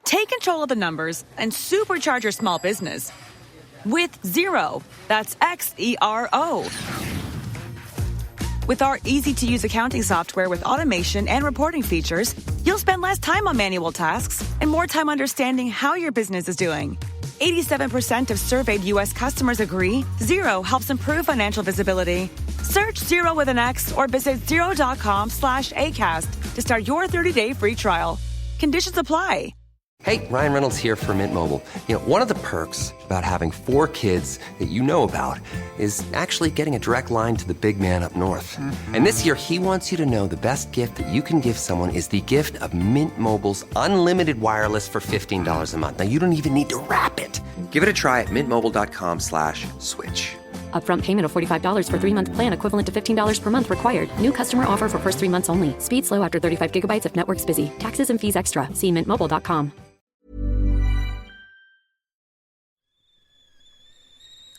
Take control of the numbers and supercharge your small business with Xero. That's Xero. With our easy-to-use accounting software with automation and reporting features, you'll spend less time on manual tasks and more time understanding how your business is doing. 87% of surveyed U.S. customers agree Xero helps improve financial visibility. Search Xero with an X or visit Xero.com/ACAST to start your 30-day free trial. Conditions apply. Hey, Ryan Reynolds here from Mint Mobile. One of the perks about having 4 kids that you know about is actually getting a direct line to the big man up north. Mm-hmm. And this year, he wants you to know the best gift that you can give someone is the gift of Mint Mobile's unlimited wireless for $15 a month. Now, you don't even need to wrap it. Give it a try at mintmobile.com/switch. Upfront payment of $45 for 3-month plan equivalent to $15 per month required. New customer offer for first 3 months only. Speed slow after 35 gigabytes if network's busy. Taxes and fees extra. See mintmobile.com.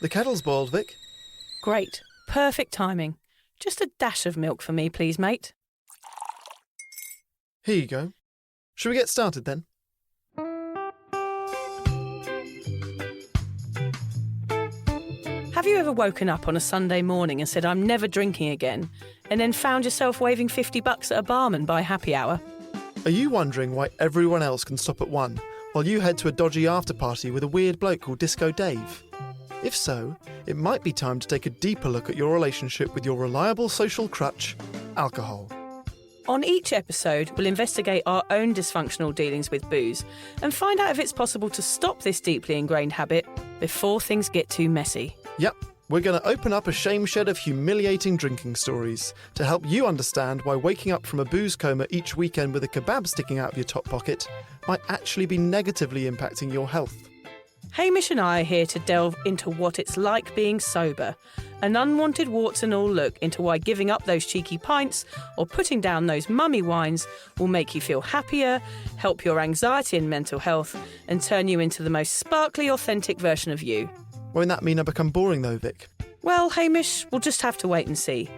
The kettle's boiled, Vic. Great. Perfect timing. Just a dash of milk for me, please, mate. Here you go. Shall we get started then? Have you ever woken up on a Sunday morning and said, I'm never drinking again, and then found yourself waving $50 at a barman by happy hour? Are you wondering why everyone else can stop at 1 while you head to a dodgy after-party with a weird bloke called Disco Dave? If so, it might be time to take a deeper look at your relationship with your reliable social crutch, alcohol. On each episode, we'll investigate our own dysfunctional dealings with booze and find out if it's possible to stop this deeply ingrained habit before things get too messy. Yep, we're going to open up a shame shed of humiliating drinking stories to help you understand why waking up from a booze coma each weekend with a kebab sticking out of your top pocket might actually be negatively impacting your health. Hamish and I are here to delve into what it's like being sober, an unwanted warts and all look into why giving up those cheeky pints or putting down those mummy wines will make you feel happier, help your anxiety and mental health, and turn you into the most sparkly, authentic version of you. Won't that mean I become boring though, Vic? Well, Hamish, we'll just have to wait and see.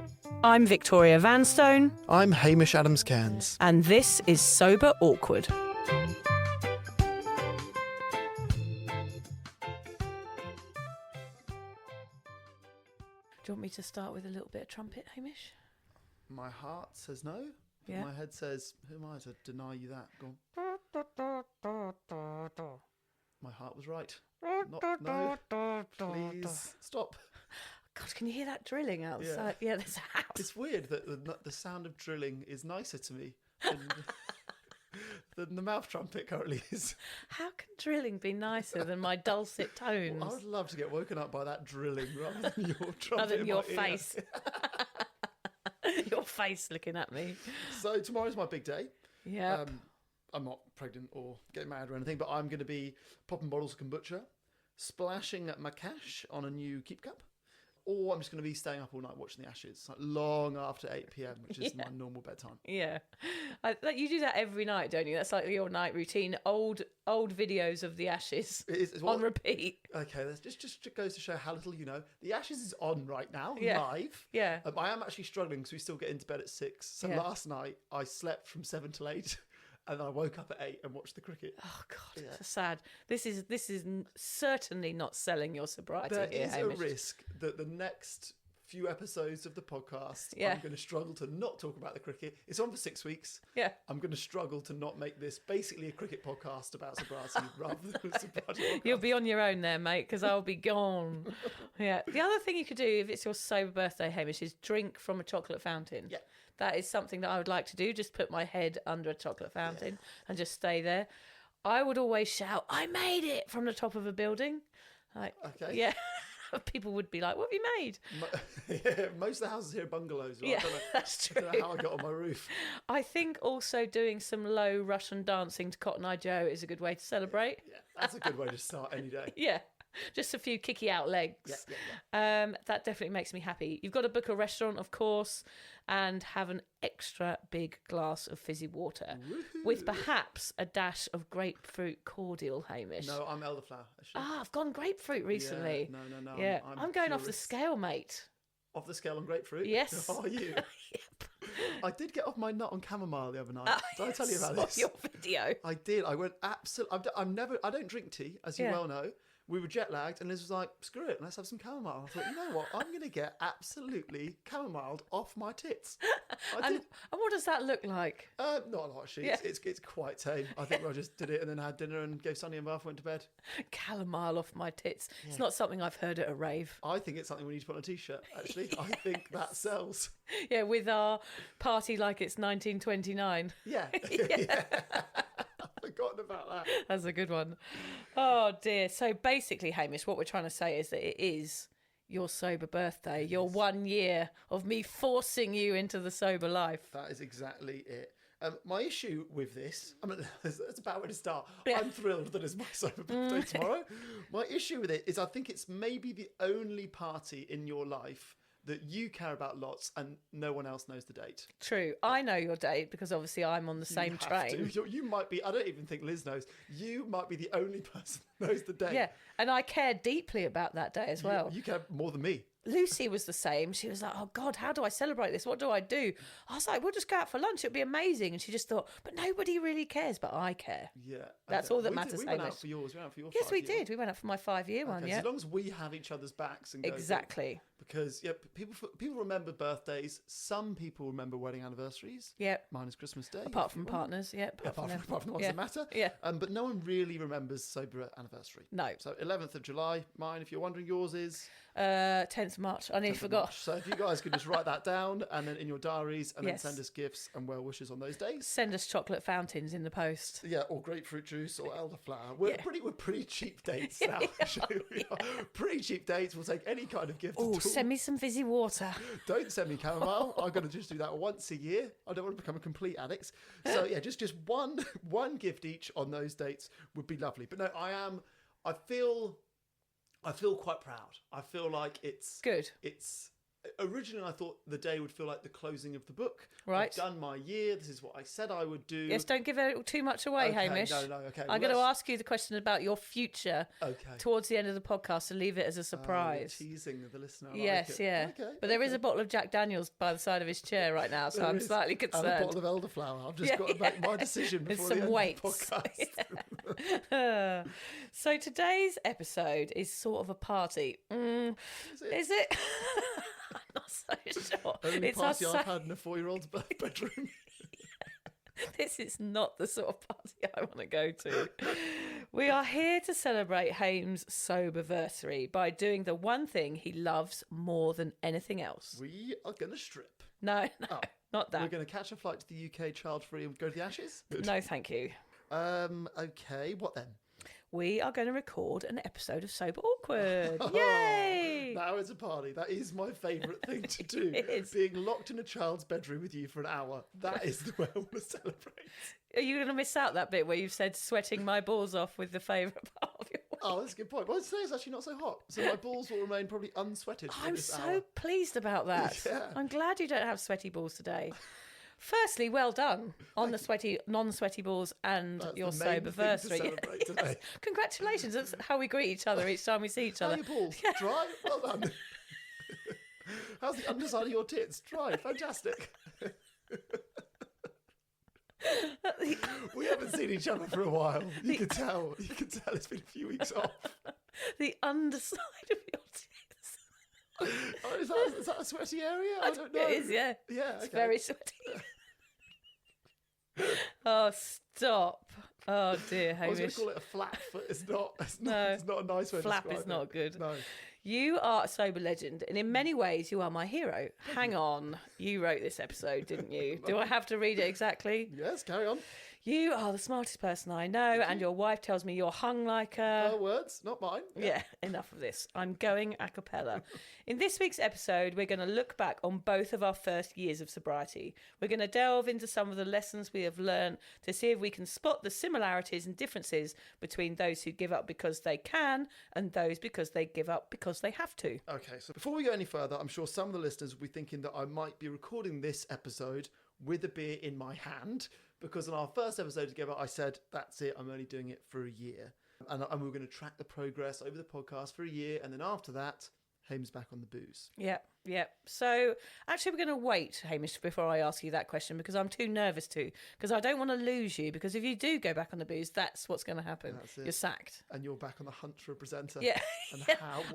I'm Victoria Vanstone. I'm Hamish Adams-Cairns. And this is Sober Awkward. Do you want me to start with a little bit of trumpet, Hamish? My heart says no. Yeah. My head says, who am I to deny you that? Go on. My heart was right. No. Please stop. God, can you hear that drilling outside? Yeah, there's a house. It's weird that the sound of drilling is nicer to me than the mouth trumpet currently is. How can drilling be nicer than my dulcet tones? Well, I would love to get woken up by that drilling rather than your trumpet. Rather than your in my face. Your face looking at me. So tomorrow's my big day. Yeah. I'm not pregnant or getting married or anything, but I'm going to be popping bottles of kombucha, splashing my cash on a new Keep Cup, or I'm just going to be staying up all night watching the Ashes, like long after 8 p.m, which is my normal bedtime. Yeah. You do that every night, don't you? That's like your night routine. Old videos of the Ashes on repeat. Okay, that just goes to show how little you know. The Ashes is on right now, Yeah. live. Yeah. I am actually struggling because we still get into bed at 6. So last night I slept from 7 till 8. And then I woke up at 8 and watched the cricket. Oh God, That's sad. This is certainly not selling your sobriety. There here, is Hamish. a risk that the next few episodes of the podcast, Yeah. I'm going to struggle to not talk about the cricket. It's on for 6 weeks. Yeah. I'm going to struggle to not make this basically a cricket podcast about sobriety rather than a sobriety podcast. You'll be on your own there, mate, because I'll be gone. Yeah. The other thing you could do if it's your sober birthday, Hamish, is drink from a chocolate fountain. Yeah. That is something that I would like to do. Just put my head under a chocolate fountain and just stay there. I would always shout, "I made it!" from the top of a building. Like, okay. Yeah. People would be like, "What have you made?" Most of the houses here are bungalows. Right? Yeah, that's true. I don't know how I got on my roof. I think also doing some low Russian dancing to Cotton Eye Joe is a good way to celebrate. Yeah, that's a good way to start any day. Yeah. Just a few kicky out legs. Yeah. That definitely makes me happy. You've got to book a restaurant, of course, and have an extra big glass of fizzy water. Woohoo. With perhaps a dash of grapefruit cordial, Hamish. No, I'm elderflower. Actually. I've gone grapefruit recently. Yeah, no. Yeah, I'm going off the purist. scale, mate. Off the scale on grapefruit? Yes. How are you? Yep. I did get off my nut on chamomile the other night. Did I tell you about this? Your video. I did. I went absolutely. I don't drink tea, as you well know. We were jet lagged, and Liz was like, "Screw it, let's have some chamomile." I thought, you know what? I'm going to get absolutely chamomiled off my tits. I did. And what does that look like? Not a lot, actually. Yeah. It's quite tame. I think I just did it and then had dinner and gave Sonny a bath, went to bed. Chamomile off my tits. It's not something I've heard at a rave. I think it's something we need to put on a t-shirt, actually. I think that sells. Yeah, with our party like it's 1929. Yeah. Yeah. I've forgotten about that. That's a good one. Oh, dear. So basically, Hamish, what we're trying to say is that it is your sober birthday, your 1 year of me forcing you into the sober life. That is exactly it. My issue with this, I mean, that's a bad way to start. Yeah. I'm thrilled that it's my sober birthday tomorrow. My issue with it is I think it's maybe the only party in your life that you care about lots and no one else knows the date. True. I know your date because obviously I'm on the same train. You might be, I don't even think Liz knows, you might be the only person that knows the date. Yeah, and I care deeply about that day as well. You care more than me. Lucy was the same. She was like, oh, God, how do I celebrate this? What do I do? I was like, we'll just go out for lunch. It'll be amazing. And she just thought, but nobody really cares, but I care. Yeah. That's all that matters, We went Hamish. out for yours. We went out for your Yes, we 5 year. did. We went out for my 5-year one, yeah. As long as we have each other's backs and go Exactly. Because people remember birthdays. Some people remember wedding anniversaries. Yeah. Minus Christmas Day. Apart from partners, yeah. Apart from the ones that matter. Yeah. But no one really remembers sober anniversary. No. So 11th of July, mine, if you're wondering, yours is 10th of March. I nearly forgot. So if you guys could just write that down and then in your diaries and Yes. then send us gifts and well wishes on those days. Send us chocolate fountains in the post. Yeah, or grapefruit juice or elderflower. We're pretty cheap dates now. Actually. We are pretty cheap dates. We'll take any kind of gift. Oh, at all. send me some fizzy water. Don't send me chamomile. I'm going to just do that once a year. I don't want to become a complete addict. So yeah, just one gift each on those dates would be lovely. But no, I feel quite proud. I feel like it's Good. Originally, I thought the day would feel like the closing of the book. Right. I've done my year. This is what I said I would do. Yes, don't give it too much away, Okay, Hamish. no, okay. I'm going to ask you the question about your future towards the end of the podcast to leave it as a surprise. Teasing the listener. I Yes, like it. yeah. Okay, but there is a bottle of Jack Daniels by the side of his chair right now, so I'm slightly concerned. And a bottle of elderflower. I've just got to make my decision With before some the end weights. of the podcast. So today's episode is sort of a party. Is it? I'm not so sure. Only party our I've had in a 4-year-old's bedroom. This is not the sort of party I want to go to. We are here to celebrate Hame's soberversary by doing the one thing he loves more than anything else. We are going to strip. No, not that. We're going to catch a flight to the UK child-free and go to the Ashes? No, thank you. Okay, what then? We are going to record an episode of Sober Awkward. Yay! Now it's a party. That is my favourite thing to do. It is. Being locked in a child's bedroom with you for an hour. That is the way I want to celebrate. Are you going to miss out that bit where you've said sweating my balls off with the favourite part of your Oh, that's a good point. Well, today's actually not so hot, so my balls will remain probably unsweated for I'm this so hour. pleased about that. Yeah. I'm glad you don't have sweaty balls today. Firstly, well done on the non-sweaty balls and That's your the main thing to soberversary. celebrate today. Congratulations. That's how we greet each other each time we see each How are other. your balls? Dry? Well done. How's the underside of your tits? Dry. Fantastic. We haven't seen each other for a while. You can tell. It's been a few weeks off. The underside of your tits. Oh, is that a sweaty area? I don't know. It is, yeah. Yeah, It's okay. very sweaty. Oh, stop. Oh, dear, I was going Hamish. to call it a flap, but it's not. It's No. not a nice way Flap to describe is not it. good. No. You are a sober legend, and in many ways, you are my hero. Hang on. You wrote this episode, didn't you? Do I have to read it exactly? Yes, carry on. You are the smartest person I know, and your wife tells me you're hung like a... Her words, not mine. Yeah, enough of this. I'm going a cappella. In this week's episode, we're going to look back on both of our first years of sobriety. We're going to delve into some of the lessons we have learned to see if we can spot the similarities and differences between those who give up because they can and those because they give up because they have to. Okay, so before we go any further, I'm sure some of the listeners will be thinking that I might be recording this episode with a beer in my hand, because in our first episode together, I said, that's it, I'm only doing it for a year. And we were going to track the progress over the podcast for a year, and then after that, Hame's back on the booze. Yeah. So actually, we're going to wait, Hamish, before I ask you that question, because I'm too nervous to. Because I don't want to lose you. Because if you do go back on the booze, that's what's going to happen. That's it. You're sacked. And you're back on the hunt for a presenter. Yeah. And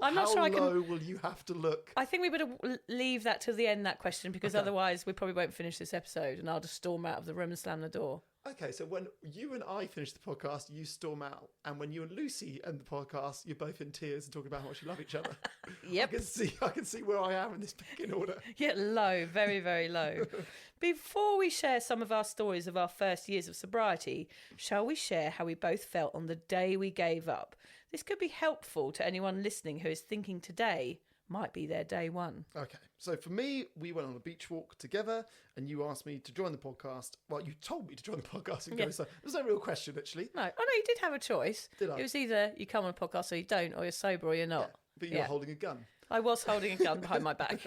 I'm not sure I can. How low will you have to look? I think we better leave that till the end, that question, because otherwise we probably won't finish this episode, and I'll just storm out of the room and slam the door. Okay, so when you and I finish the podcast, you storm out. And when you and Lucy end the podcast, you're both in tears and talking about how much you love each other. Yep. I can see where I am in this pecking order. Yeah, low, very, very low. Before we share some of our stories of our first years of sobriety, shall we share how we both felt on the day we gave up? This could be helpful to anyone listening who is thinking today might be their day one. Okay, so for me, we went on a beach walk together and you asked me to join the podcast. Well, you told me to join the podcast and go, so there's no real question, actually. No, you did have a choice. Did I? It was either you come on a podcast or you don't, or you're sober or you're not. Yeah, but you're holding a gun. I was holding a gun behind my back.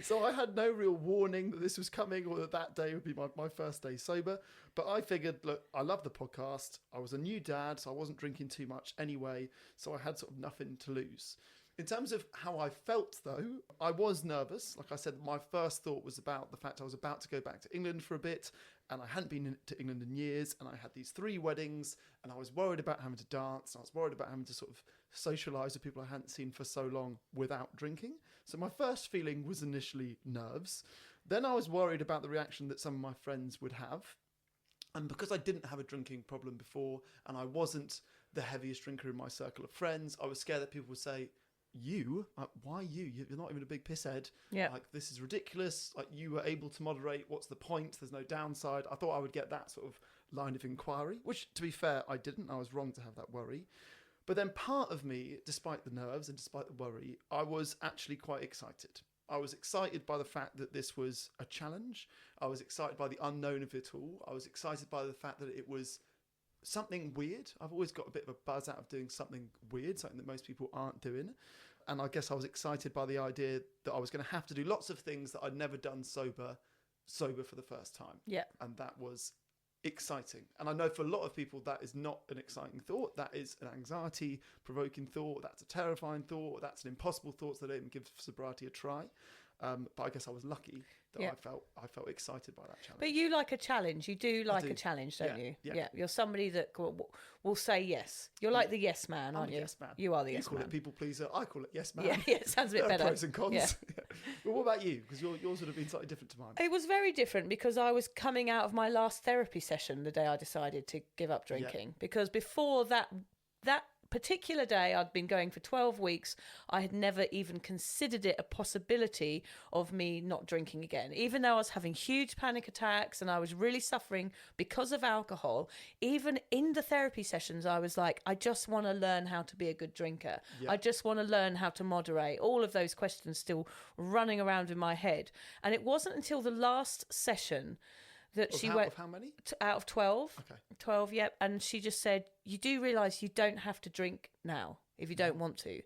So I had no real warning that this was coming or that day would be my first day sober. But I figured, look, I love the podcast. I was a new dad, so I wasn't drinking too much anyway. So I had sort of nothing to lose. In terms of how I felt, though, I was nervous. Like I said, my first thought was about the fact I was about to go back to England for a bit, and I hadn't been to England in years, and I had these 3 weddings, and I was worried about having to dance, and I was worried about having to sort of socialise with people I hadn't seen for so long without drinking. So my first feeling was initially nerves. Then I was worried about the reaction that some of my friends would have. And because I didn't have a drinking problem before, and I wasn't the heaviest drinker in my circle of friends, I was scared that people would say, why you? You're not even a big pisshead. Yeah. Like, this is ridiculous. Like, you were able to moderate. What's the point? There's no downside. I thought I would get that sort of line of inquiry, which, to be fair, I didn't. I was wrong to have that worry. But then part of me, despite the nerves and despite the worry, I was actually quite excited. I was excited by the fact that this was a challenge. I was excited by the unknown of it all. I was excited by the fact that it was something weird. I've always got a bit of a buzz out of doing something weird, something that most people aren't doing. And I guess I was excited by the idea that I was going to have to do lots of things that I'd never done sober for the first time. Yeah. And that was exciting. And I know for a lot of people that is not an exciting thought. That is an anxiety-provoking thought. That's a terrifying thought. That's an impossible thought, so they don't even give sobriety a try. But I guess I was lucky that I felt excited by that challenge. But you like a challenge. You do like a challenge, don't you? Yeah. You're somebody that will say yes. You're like the yes man, aren't you? Yes man. You are the yes man. You call it people pleaser. I call it yes man. Yeah, it sounds a bit better. Pros and cons. Yeah. But what about you? Because yours would have been slightly different to mine. It was very different because I was coming out of my last therapy session the day I decided to give up drinking. Because before that particular day, I'd been going for 12 weeks. I had never even considered it a possibility of me not drinking again. Even though I was having huge panic attacks and I was really suffering because of alcohol, even in the therapy sessions, I was like, I just want to learn how to be a good drinker. Yeah. I just want to learn how to moderate. All of those questions still running around in my head. And it wasn't until the last session that she went. Of how many? Out of 12. Okay. 12, yep. And she just said, you do realise you don't have to drink now if you don't want to.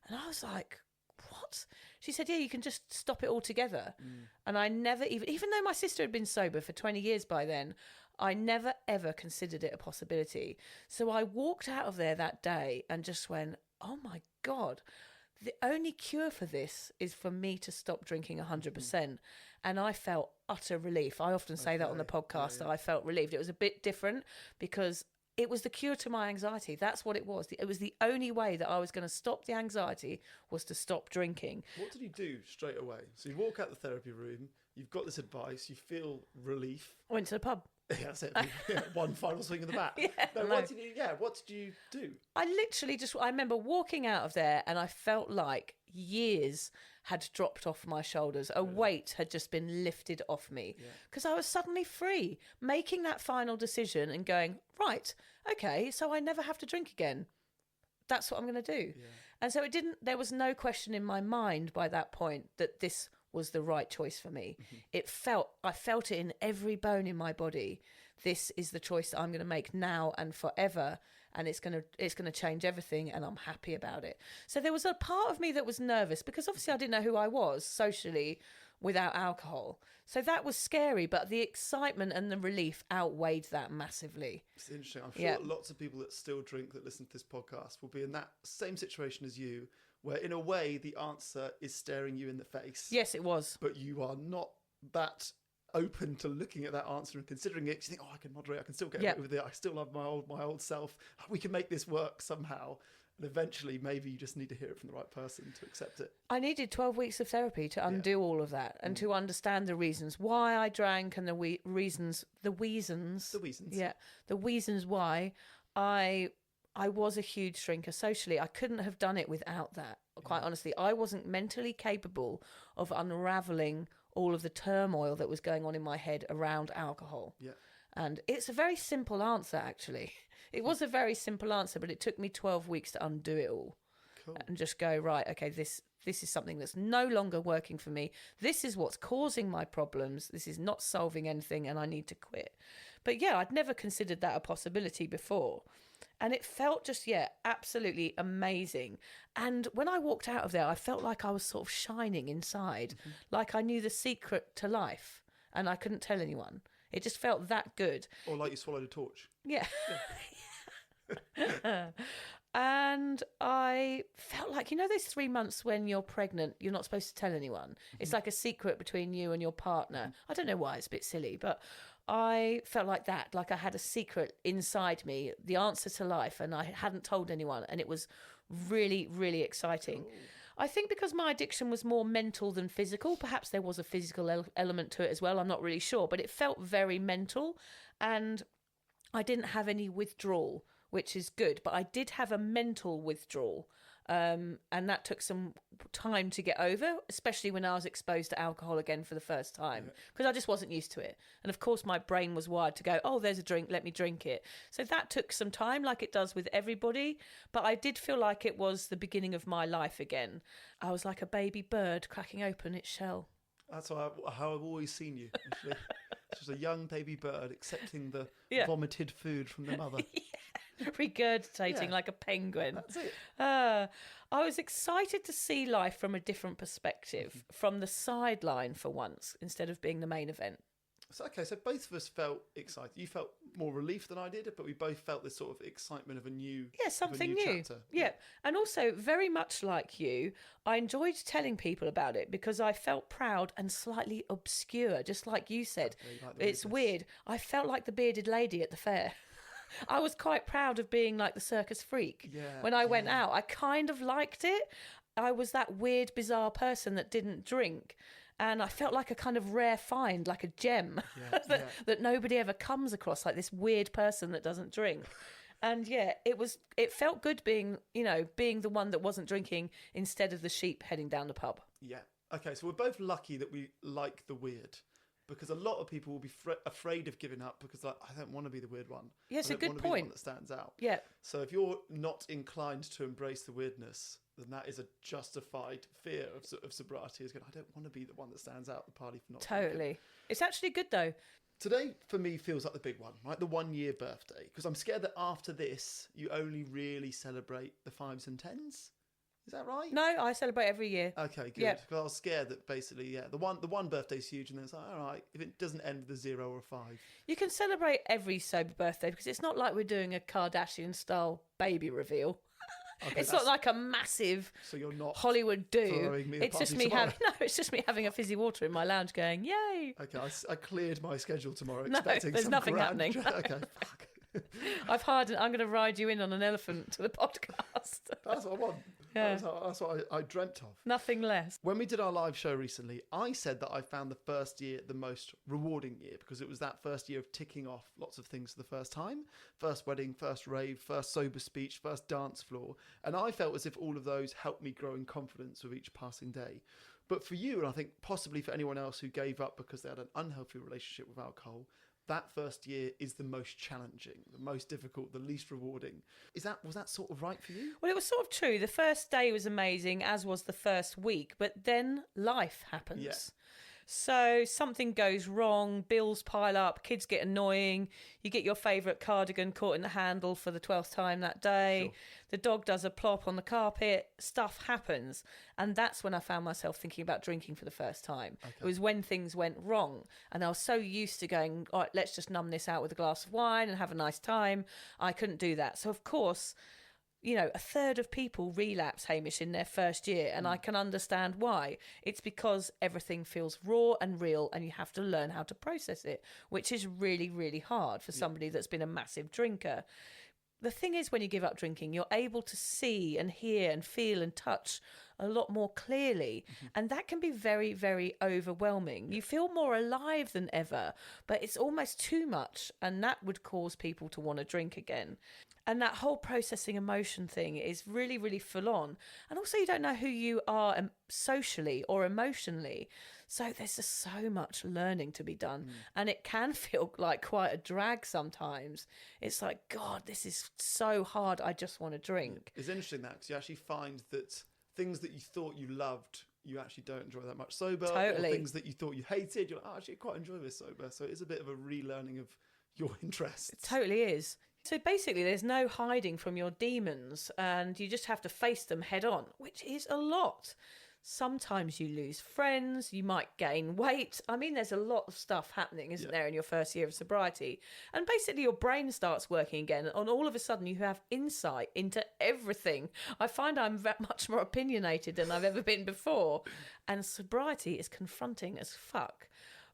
And I was like, what? She said, yeah, you can just stop it altogether. And I never even though my sister had been sober for 20 years by then, I never ever considered it a possibility. So I walked out of there that day and just went, oh my God, the only cure for this is for me to stop drinking 100%. And I felt utter relief. I often say that on the podcast, that I felt relieved. It was a bit different because it was the cure to my anxiety. That's what it was. It was the only way that I was going to stop the anxiety was to stop drinking. What did you do straight away? So you walk out the therapy room, you've got this advice, you feel relief. I went to the pub. Yeah, that's it. One final swing of the bat. What did you do? I literally I remember walking out of there and I felt like years had dropped off my shoulders. A weight had just been lifted off me because I was suddenly free, making that final decision and going, right, okay, so I never have to drink again. That's what I'm going to do. Yeah. And so there was no question in my mind by that point that this was the right choice for me. Mm-hmm. I felt it in every bone in my body. This is the choice that I'm going to make now and forever, and it's going to change everything, and I'm happy about it. So there was a part of me that was nervous because obviously I didn't know who I was socially without alcohol. So that was scary, but the excitement and the relief outweighed that massively. It's interesting. I'm sure lots of people that still drink that listen to this podcast will be in that same situation as you, where in a way the answer is staring you in the face. Yes, it was. But you are not that open to looking at that answer and considering it. You think, I can moderate, I can still get away with it. I still love my old self. We can make this work somehow. And eventually, maybe you just need to hear it from the right person to accept it. I needed 12 weeks of therapy to undo all of that and to understand the reasons why I drank and the reasons why I was a huge drinker socially. I couldn't have done it without that. Quite honestly, I wasn't mentally capable of unraveling all of the turmoil that was going on in my head around alcohol. Yeah. And it's a very simple answer, actually. It was a very simple answer, but it took me 12 weeks to undo it all. Cool. And just go, right, okay, this is something that's no longer working for me. This is what's causing my problems. This is not solving anything, and I need to quit. But yeah, I'd never considered that a possibility before. And it felt just, absolutely amazing. And when I walked out of there, I felt like I was sort of shining inside, like I knew the secret to life, and I couldn't tell anyone. It just felt that good. Or like you swallowed a torch. Yeah. And I felt like, those 3 months when you're pregnant, you're not supposed to tell anyone. It's like a secret between you and your partner. I don't know why, it's a bit silly, but I felt like that, like I had a secret inside me, the answer to life, and I hadn't told anyone, and it was really, really exciting. Cool. I think because my addiction was more mental than physical, perhaps there was a physical element to it as well, I'm not really sure, but it felt very mental, and I didn't have any withdrawal, which is good, but I did have a mental withdrawal, and that took some time to get over, especially when I was exposed to alcohol again for the first time, because I just wasn't used to it. And of course, my brain was wired to go, oh, there's a drink, let me drink it. So that took some time, like it does with everybody, but I did feel like it was the beginning of my life again. I was like a baby bird cracking open its shell. That's how I've always seen you, actually. It's just a young baby bird accepting the vomited food from the mother. Regurgitating like a penguin. That's it. I was excited to see life from a different perspective, from the sideline for once, instead of being the main event. So both of us felt excited. You felt more relief than I did, but we both felt this sort of excitement of a new something new. Chapter. Yeah. And also, very much like you, I enjoyed telling people about it because I felt proud and slightly obscure, just like you said. It's weird. I felt like the bearded lady at the fair. I was quite proud of being like the circus freak. When I went out, I kind of liked it. I was that weird, bizarre person that didn't drink. And I felt like a kind of rare find, like a gem that nobody ever comes across, like this weird person that doesn't drink. And it felt good being the one that wasn't drinking instead of the sheep heading down the pub. Yeah. Okay, so we're both lucky that we like the weird. Because a lot of people will be afraid of giving up because I don't want to be the weird one. Yeah, it's a good point. I don't want to be the one that stands out. Yeah. So if you're not inclined to embrace the weirdness, then that is a justified fear of sobriety. I don't want to be the one that stands out at the party for not Totally. drinking. It's actually good though. Today, for me, feels like the big one, right? The 1 year birthday. Because I'm scared that after this, you only really celebrate the 5s and 10s. Is that right? No, I celebrate every year. Okay, good. Because I was scared that basically, the one birthday's huge, and then it's like, all right, if it doesn't end with a 0 or a 5. You can celebrate every sober birthday because it's not like we're doing a Kardashian-style baby reveal. Okay, it's not like a massive Hollywood do. It's just me having a fizzy water in my lounge going, yay. Okay, I cleared my schedule tomorrow no, expecting there's some nothing grand... happening. Okay, fuck. I'm going to ride you in on an elephant to the podcast. That's what I want. Yeah. That's what I dreamt of. Nothing less. When we did our live show recently, I said that I found the first year the most rewarding year because it was that first year of ticking off lots of things for the first time. First wedding, first rave, first sober speech, first dance floor. And I felt as if all of those helped me grow in confidence with each passing day. But for you, and I think possibly for anyone else who gave up because they had an unhealthy relationship with alcohol, that first year is the most challenging, the most difficult, the least rewarding. Was that sort of right for you? Well, it was sort of true. The first day was amazing, as was the first week, but then life happens. Yeah. So something goes wrong, bills pile up, kids get annoying, you get your favourite cardigan caught in the handle for the 12th time that day, the dog does a plop on the carpet, stuff happens. And that's when I found myself thinking about drinking for the first time. It was when things went wrong. And I was so used to going, all right, let's just numb this out with a glass of wine and have a nice time. I couldn't do that. So, of course, you know, a third of people relapse, Hamish, in their first year, and I can understand why. It's because everything feels raw and real, and you have to learn how to process it, which is really, really hard for somebody that's been a massive drinker. The thing is, when you give up drinking, you're able to see and hear and feel and touch a lot more clearly. And that can be very, very overwhelming. You feel more alive than ever, but it's almost too much. And that would cause people to want to drink again. And that whole processing emotion thing is really, really full on. And also, you don't know who you are socially or emotionally. So there's just so much learning to be done. And it can feel like quite a drag sometimes. It's like, God, this is so hard. I just want to drink. It's interesting that, because you actually find that things that you thought you loved, you actually don't enjoy that much sober. Totally. Or things that you thought you hated, you're like, oh, actually, I quite enjoy this sober. So it is a bit of a relearning of your interests. It totally is. So basically, there's no hiding from your demons, and you just have to face them head on, which is a lot. Sometimes you lose friends, you might gain weight. I mean, there's a lot of stuff happening, isn't there, in your first year of sobriety? And basically your brain starts working again, and all of a sudden you have insight into everything. I find I'm much more opinionated than I've ever been before. And sobriety is confronting as fuck.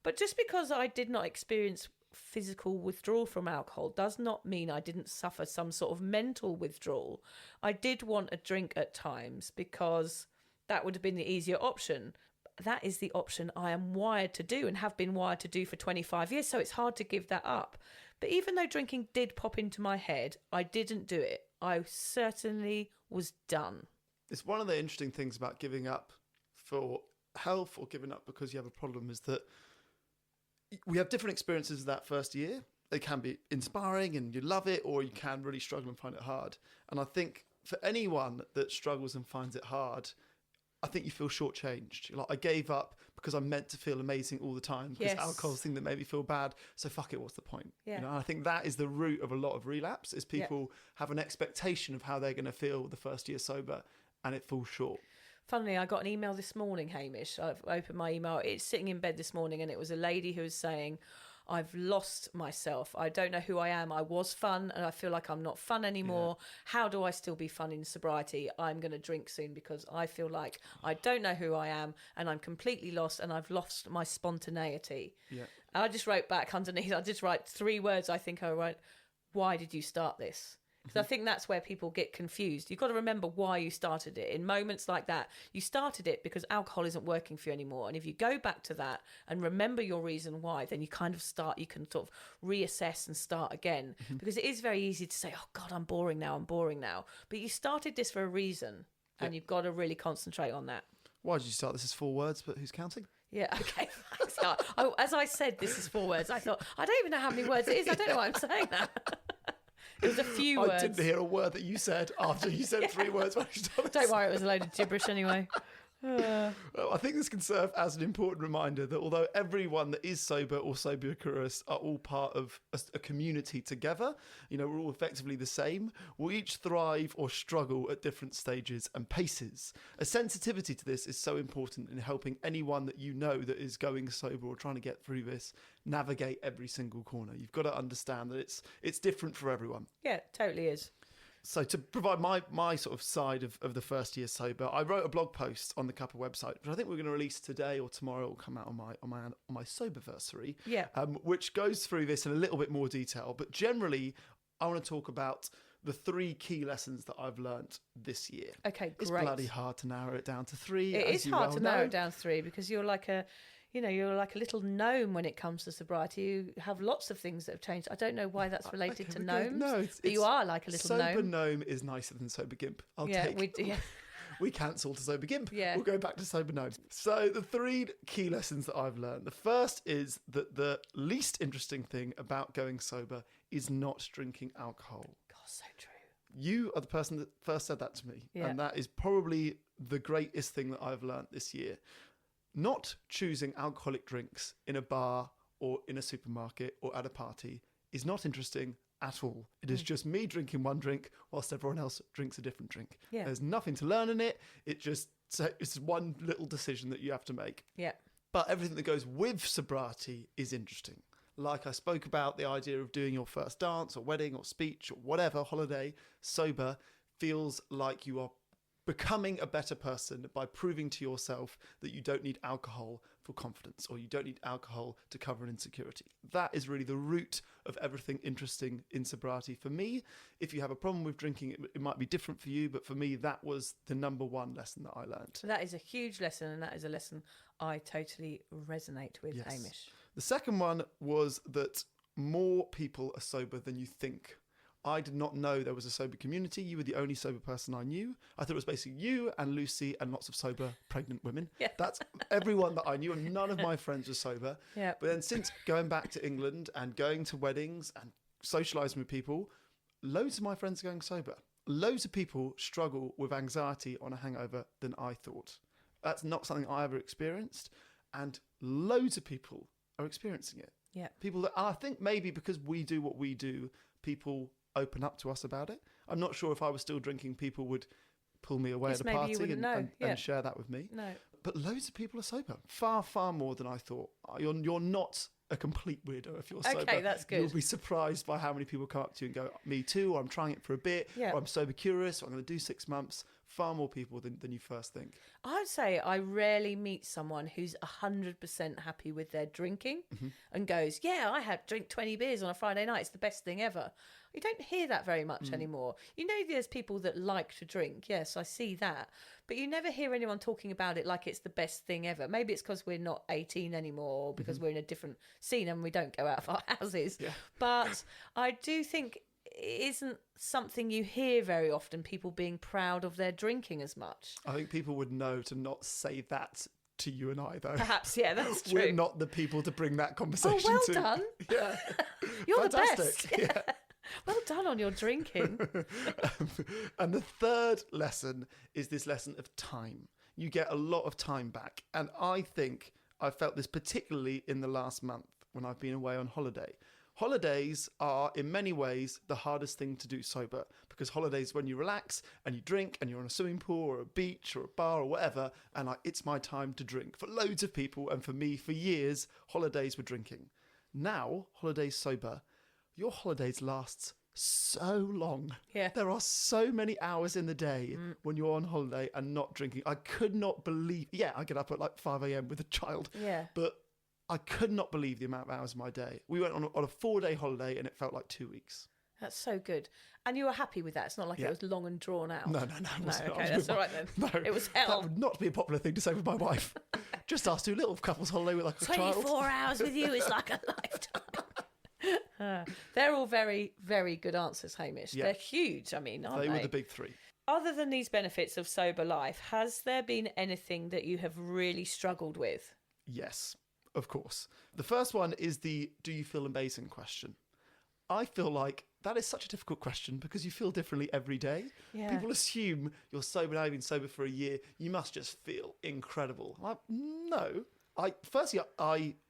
But just because I did not experience physical withdrawal from alcohol does not mean I didn't suffer some sort of mental withdrawal. I did want a drink at times because that would have been the easier option. That is the option I am wired to do and have been wired to do for 25 years, so it's hard to give that up. But even though drinking did pop into my head, I didn't do it. I certainly was done. It's one of the interesting things about giving up for health or giving up because you have a problem is that we have different experiences that first year. They can be inspiring and you love it, or you can really struggle and find it hard. And I think for anyone that struggles and finds it hard, I think you feel shortchanged. You're like, I gave up because I'm meant to feel amazing all the time because alcohol's the thing that made me feel bad. So fuck it, what's the point? Yeah. You know, and I think that is the root of a lot of relapse, is people have an expectation of how they're going to feel the first year sober, and it falls short. Funnily, I got an email this morning, Hamish. I've opened my email. It's sitting in bed this morning, and it was a lady who was saying, I've lost myself. I don't know who I am. I was fun, and I feel like I'm not fun anymore. Yeah. How do I still be fun in sobriety? I'm going to drink soon because I feel like I don't know who I am, and I'm completely lost, and I've lost my spontaneity. Yeah. And I just wrote back underneath, I just write 3 words. I think I wrote, why did you start this? Because I think that's where people get confused. You've got to remember why you started it. In moments like that, you started it because alcohol isn't working for you anymore. And if you go back to that and remember your reason why, then you kind of start, you can sort of reassess and start again. Because it is very easy to say, oh God, I'm boring now. But you started this for a reason, and you've got to really concentrate on that. Why did you start this as 4 words, but who's counting? Yeah, okay, thanks. As I said, this is 4 words. I thought, I don't even know how many words it is. I don't know why I'm saying that. It was a few words. I didn't hear a word that you said after you said 3 words. Don't worry, it was a load of gibberish anyway. I think this can serve as an important reminder that although everyone that is sober or sober-curious are all part of a community together, you know, we're all effectively the same, we'll each thrive or struggle at different stages and paces. A sensitivity to this is so important in helping anyone that you know that is going sober or trying to get through this navigate every single corner. You've got to understand that it's different for everyone. Yeah, it totally is. So to provide my sort of side of the first year sober, I wrote a blog post on the Cuppa website, which I think we're going to release today or tomorrow. It will come out on my soberversary, which goes through this in a little bit more detail. But generally, I want to talk about the 3 key lessons that I've learnt this year. Okay, great. It's bloody hard to narrow it down to 3. It is hard to narrow it down to 3 because you're like a little gnome when it comes to sobriety. You have lots of things that have changed. I don't know why that's related to gnomes. No, but you are like a little gnome. Sober gnome is nicer than sober gimp. We cancel to sober gimp. Yeah. We'll go back to sober gnome. So the 3 key lessons that I've learned. The first is that the least interesting thing about going sober is not drinking alcohol. God, so true. You are the person that first said that to me. Yeah. And that is probably the greatest thing that I've learned this year. not choosing alcoholic drinks in a bar or in a supermarket or at a party is not interesting at all. It is just me drinking one drink whilst everyone else drinks a different drink. Yeah. There's nothing to learn in it. It's one little decision that you have to make. Yeah. But everything that goes with sobriety is interesting. Like I spoke about, the idea of doing your first dance or wedding or speech or whatever, holiday, sober, feels like you are becoming a better person by proving to yourself that you don't need alcohol for confidence, or you don't need alcohol to cover an insecurity. That is really the root of everything interesting in sobriety. For me, if you have a problem with drinking, it might be different for you, but for me, that was the number one lesson that I learned. So that is a huge lesson, and that is a lesson I totally resonate with, Yes. Hamish. The second one was that more people are sober than you think. I did not know there was a sober community. You were the only sober person I knew. I thought it was basically you and Lucy and lots of sober pregnant women. Yeah. That's everyone that I knew, and none of my friends were sober. Yeah. But then since going back to England and going to weddings and socialising with people, loads of my friends are going sober. Loads of people struggle with anxiety on a hangover than I thought. That's not something I ever experienced. And loads of people are experiencing it. Yeah. People that, I think maybe because we do what we do, people open up to us about it. I'm not sure if I was still drinking, people would pull me away Yes, at a maybe you party wouldn't know. and Yeah. share that with me. No. But loads of people are sober. Far, far more than I thought. You're not a complete weirdo if you're sober. Okay, that's good. You'll be surprised by how many people come up to you and go, me too, or I'm trying it for a bit, Yeah. or I'm sober curious, or I'm going to do 6 months. Far more people than you first think. I'd say I rarely meet someone who's 100% happy with their drinking and goes, yeah, I had drink 20 beers on a Friday night. It's the best thing ever. You don't hear that very much anymore. You know, there's people that like to drink. Yes, I see that. But you never hear anyone talking about it like it's the best thing ever. Maybe it's because we're not 18 anymore, or because we're in a different scene and we don't go out of our houses. Yeah. But I do think it isn't something you hear very often, people being proud of their drinking as much. I think people would know to not say that to you and I, though. Perhaps, yeah, that's true. We're not the people to bring that Oh, conversation well to. done. Yeah. You're Fantastic. the best. Yeah. Well done on your drinking. And the third lesson is this lesson of time. You get a lot of time back. And I think I felt this particularly in the last month when I've been away on holiday. Holidays are, in many ways, the hardest thing to do sober, because holidays when you relax and you drink and you're on a swimming pool or a beach or a bar or whatever, and it's my time to drink. For loads of people, and for me, for years, holidays were drinking. Now, holidays sober, your holidays lasts so long. Yeah. There are so many hours in the day when you're on holiday and not drinking. I could not believe, I get up at like 5 a.m. with a child, Yeah. but I could not believe the amount of hours of my day. We went on a 4-day holiday and it felt like 2 weeks. That's so good. And you were happy with that? It's not like Yeah. it was long and drawn out? No, it wasn't. Okay, that's all right then. No, It was That hell. would not be a popular thing to say with my wife. Just ask two little couples holiday with like a child. 24 hours with you is like a lifetime. They're all very, very good answers, Hamish. Yeah. They're huge, I mean, aren't They they? were the big three. Other than these benefits of sober life, has there been anything that you have really struggled with? Yes, of course. The first one is the do you feel amazing question. I feel like that is such a difficult question because you feel differently every day. Yeah. People assume you're sober now, you've been sober for a year, you must just feel incredible. I'm like, no.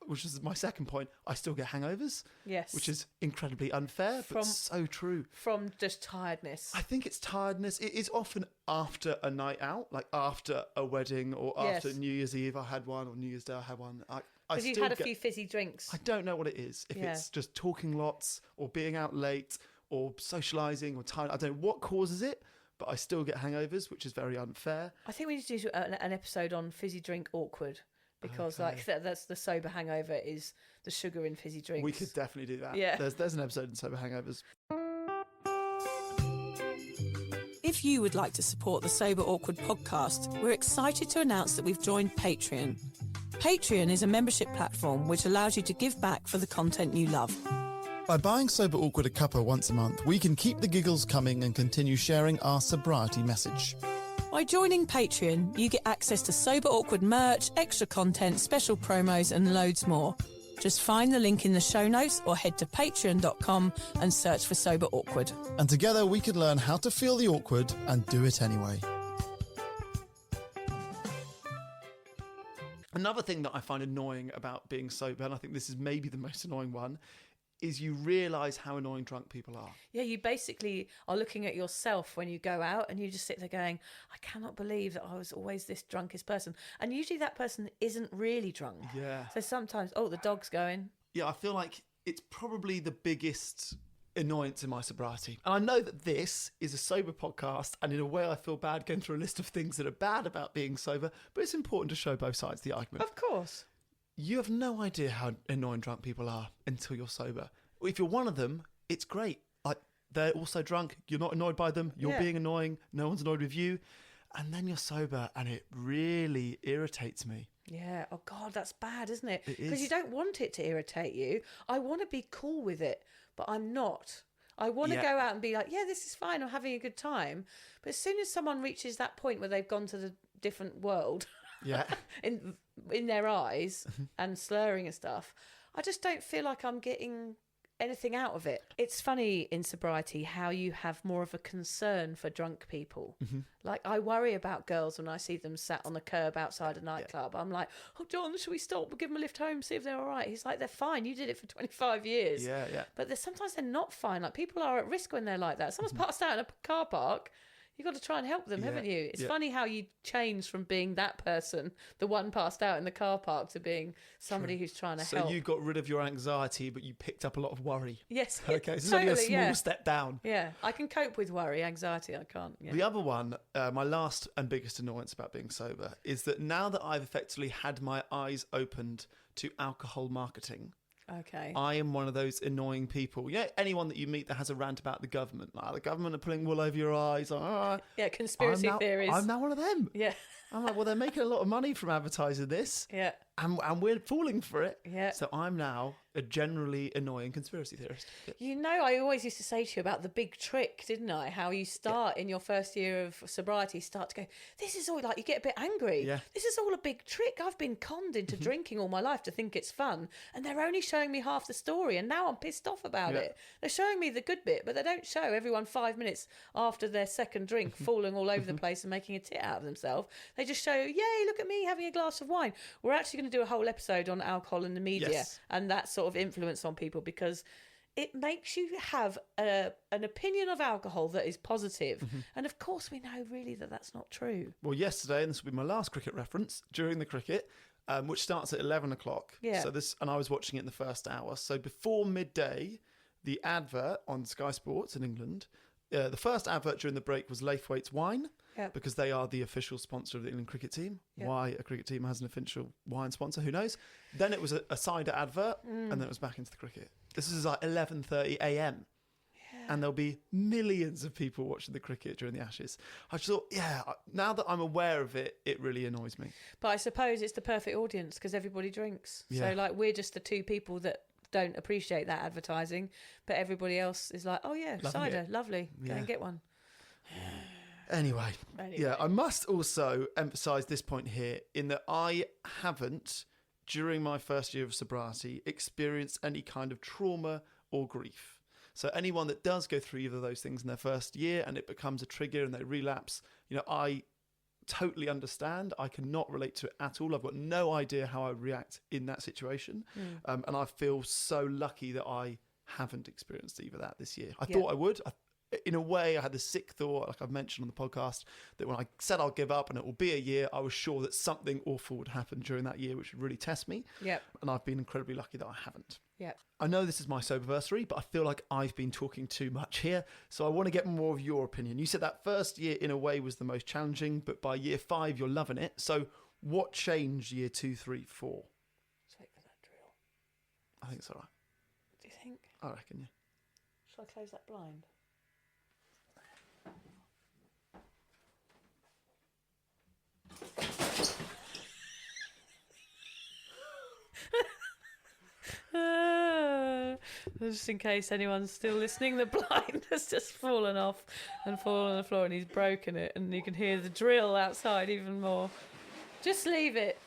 Which is my second point, I still get hangovers. Yes. Which is incredibly unfair, but so true. From just tiredness. I think it's tiredness. It is often after a night out, like after a wedding or after Yes. New Year's Eve I had one, or New Year's Day I had one. Because you had a few fizzy drinks. I don't know what it is. If Yeah. it's just talking lots or being out late or socialising or tired. I don't know what causes it, but I still get hangovers, which is very unfair. I think we need to do an episode on fizzy drink awkward. Because like that's the sober hangover is the sugar in fizzy drinks. We could definitely do that. Yeah. There's an episode in Sober Hangovers. If you would like to support the Sober Awkward podcast, we're excited to announce that we've joined Patreon. Patreon is a membership platform which allows you to give back for the content you love. By buying Sober Awkward a cuppa once a month, we can keep the giggles coming and continue sharing our sobriety message. By joining Patreon, you get access to Sober Awkward merch, extra content, special promos and loads more. Just find the link in the show notes or head to patreon.com and search for Sober Awkward. And together we can learn how to feel the awkward and do it anyway. Another thing that I find annoying about being sober, and I think this is maybe the most annoying one, is you realise how annoying drunk people are. Yeah, you basically are looking at yourself when you go out and you just sit there going, I cannot believe that I was always this drunkest person. And usually that person isn't really drunk. Yeah. So sometimes, the dog's going. Yeah, I feel like it's probably the biggest annoyance in my sobriety. And I know that this is a sober podcast, and in a way I feel bad going through a list of things that are bad about being sober, but it's important to show both sides of the argument. Of course. You have no idea how annoying drunk people are until you're sober. If you're one of them, it's great. Like, they're also drunk. You're not annoyed by them. You're being annoying. No one's annoyed with you. And then you're sober, and it really irritates me. Yeah. Oh, God, that's bad, isn't it? It is. Because you don't want it to irritate you. I want to be cool with it, but I'm not. I want to go out and be like, yeah, this is fine. I'm having a good time. But as soon as someone reaches that point where they've gone to the different world... Yeah. in their eyes and slurring and stuff, I just don't feel like I'm getting anything out of it. It's funny in sobriety how you have more of a concern for drunk people. Like, I worry about girls when I see them sat on the curb outside a nightclub. I'm like, oh, John, shall we stop? We'll give them a lift home, see if they're all right. He's like, they're fine. You did it for 25 years. Yeah. But sometimes they're not fine. Like, people are at risk when they're like that. Someone's passed out in a car park. You've got to try and help them, haven't you? It's funny how you change from being that person, the one passed out in the car park, to being somebody who's trying to help. So you got rid of your anxiety, but you picked up a lot of worry. Yes. Okay, so it's totally, only a small step down. Yeah, I can cope with worry. Anxiety, I can't. Yeah. The other one, my last and biggest annoyance about being sober, is that now that I've effectively had my eyes opened to alcohol marketing, Okay. I am one of those annoying people. Yeah, anyone that you meet that has a rant about the government, like, the government are pulling wool over your eyes. Yeah, conspiracy theories. I'm now one of them. Yeah. I'm like, well, they're making a lot of money from advertising this. Yeah. And we're falling for it. Yeah. So I'm now a generally annoying conspiracy theorist. Yeah. You know, I always used to say to you about the big trick, didn't I? How you start in your first year of sobriety, start to go, this is all, like, you get a bit angry. Yeah. This is all a big trick. I've been conned into drinking all my life to think it's fun. And they're only showing me half the story. And now I'm pissed off about it. They're showing me the good bit, but they don't show everyone 5 minutes after their second drink falling all over the place and making a tit out of themselves. They just show, yay, look at me having a glass of wine. We're actually going to do a whole episode on alcohol in the media and that sort of influence on people, because it makes you have an opinion of alcohol that is positive. And of course we know really that that's not true. Well, yesterday, and this will be my last cricket reference, during the cricket, which starts at 11 o'clock. Yeah. So and I was watching it in the first hour. So before midday, the advert on Sky Sports in England, the first advert during the break was Laithwaite's wine. Yep. Because they are the official sponsor of the England cricket team. Yep. Why a cricket team has an official wine sponsor, who knows? Then it was a cider advert, and then it was back into the cricket. This is like 11:30 a.m. And there'll be millions of people watching the cricket during the Ashes. I just thought, now that I'm aware of it, it really annoys me. But I suppose it's the perfect audience because everybody drinks. Yeah. So, like, we're just the two people that don't appreciate that advertising, but everybody else is like, oh yeah, Loving cider, it. lovely, go Yeah. and get one. Anyway, I must also emphasise this point here, in that I haven't, during my first year of sobriety, experienced any kind of trauma or grief. So anyone that does go through either of those things in their first year and it becomes a trigger and they relapse, I totally understand. I cannot relate to it at all. I've got no idea how I react in that situation. And I feel so lucky that I haven't experienced either that this year. I thought I would. In a way, I had this sick thought, like I've mentioned on the podcast, that when I said I'll give up and it will be a year, I was sure that something awful would happen during that year, which would really test me. Yep. And I've been incredibly lucky that I haven't. Yep. I know this is my soberversary, but I feel like I've been talking too much here, so I want to get more of your opinion. You said that first year, in a way, was the most challenging, but by year 5, you're loving it. So what changed year 2, 3, 4? Let's wait for that drill. I think it's all right. Do you think? I reckon, yeah. Shall I close that blind? Just in case anyone's still listening, the blind has just fallen off and fallen on the floor and he's broken it, and you can hear the drill outside even more. Just leave it.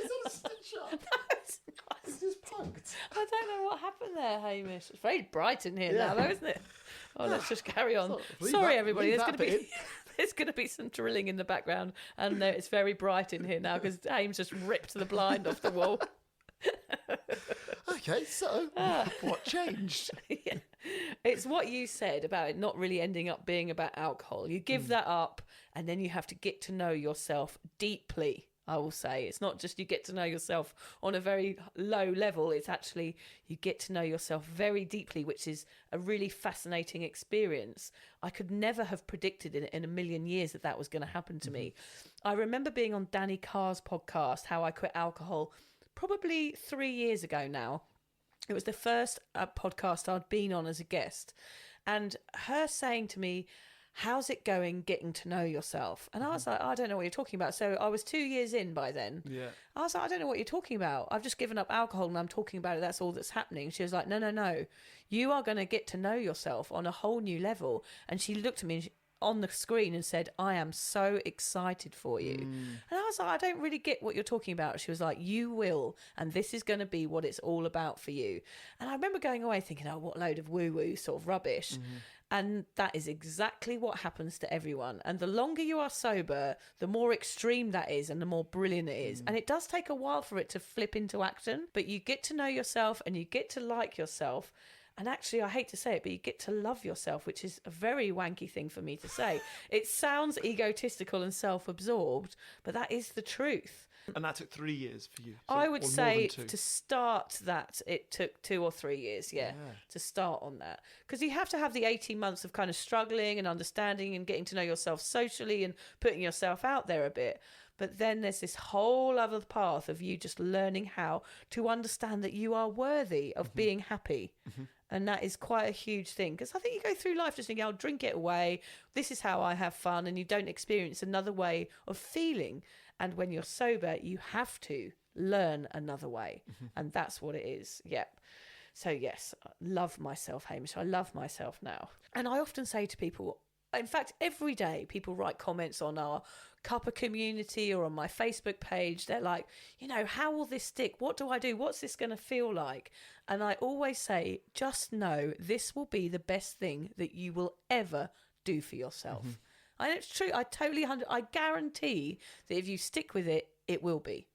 Is that a stitch up? No, it's not. It's just punked. I don't know what happened there, Hamish. It's very bright in here now, though, isn't it? Oh, let's just carry on. Leave Sorry, that- everybody. leave There's that going to bit be There's going to be some drilling in the background, and it's very bright in here now because Hame's just ripped the blind off the wall. Okay, so what changed? Yeah. It's what you said about it not really ending up being about alcohol. You give that up, and then you have to get to know yourself deeply. I will say it's not just you get to know yourself on a very low level. It's actually you get to know yourself very deeply, which is a really fascinating experience. I could never have predicted in a million years that was going to happen to me. I remember being on Danny Carr's podcast, How I Quit Alcohol, probably 3 years ago now. It was the first podcast I'd been on as a guest, and her saying to me, how's it going getting to know yourself? And I was like, I don't know what you're talking about. So I was 2 years in by then. Yeah. I was like, I don't know what you're talking about. I've just given up alcohol and I'm talking about it. That's all that's happening. She was like, no. You are going to get to know yourself on a whole new level. And she looked at me on the screen and said, I am so excited for you. And I was like, I don't really get what you're talking about. She was like, you will, and this is going to be what it's all about for you. And I remember going away thinking, oh, what load of woo-woo sort of rubbish. And that is exactly what happens to everyone. And the longer you are sober, the more extreme that is and the more brilliant it is. And it does take a while for it to flip into action, but you get to know yourself and you get to like yourself. And actually, I hate to say it, but you get to love yourself, which is a very wanky thing for me to say. It sounds egotistical and self-absorbed, but that is the truth. And that took 3 years for you? I would say to start that, it took 2 or 3 years, to start on that. Because you have to have the 18 months of kind of struggling and understanding and getting to know yourself socially and putting yourself out there a bit. But then there's this whole other path of you just learning how to understand that you are worthy of being happy. And that is quite a huge thing. Because I think you go through life just thinking, I'll drink it away. This is how I have fun. And you don't experience another way of feeling. And when you're sober, you have to learn another way. And that's what it is. Yep. So yes, I love myself, Hamish. I love myself now. And I often say to people, in fact, every day people write comments on our Cuppa community or on my Facebook page. They're like, how will this stick? What do I do? What's this going to feel like? And I always say, just know this will be the best thing that you will ever do for yourself. And it's true. I guarantee that if you stick with it, it will be.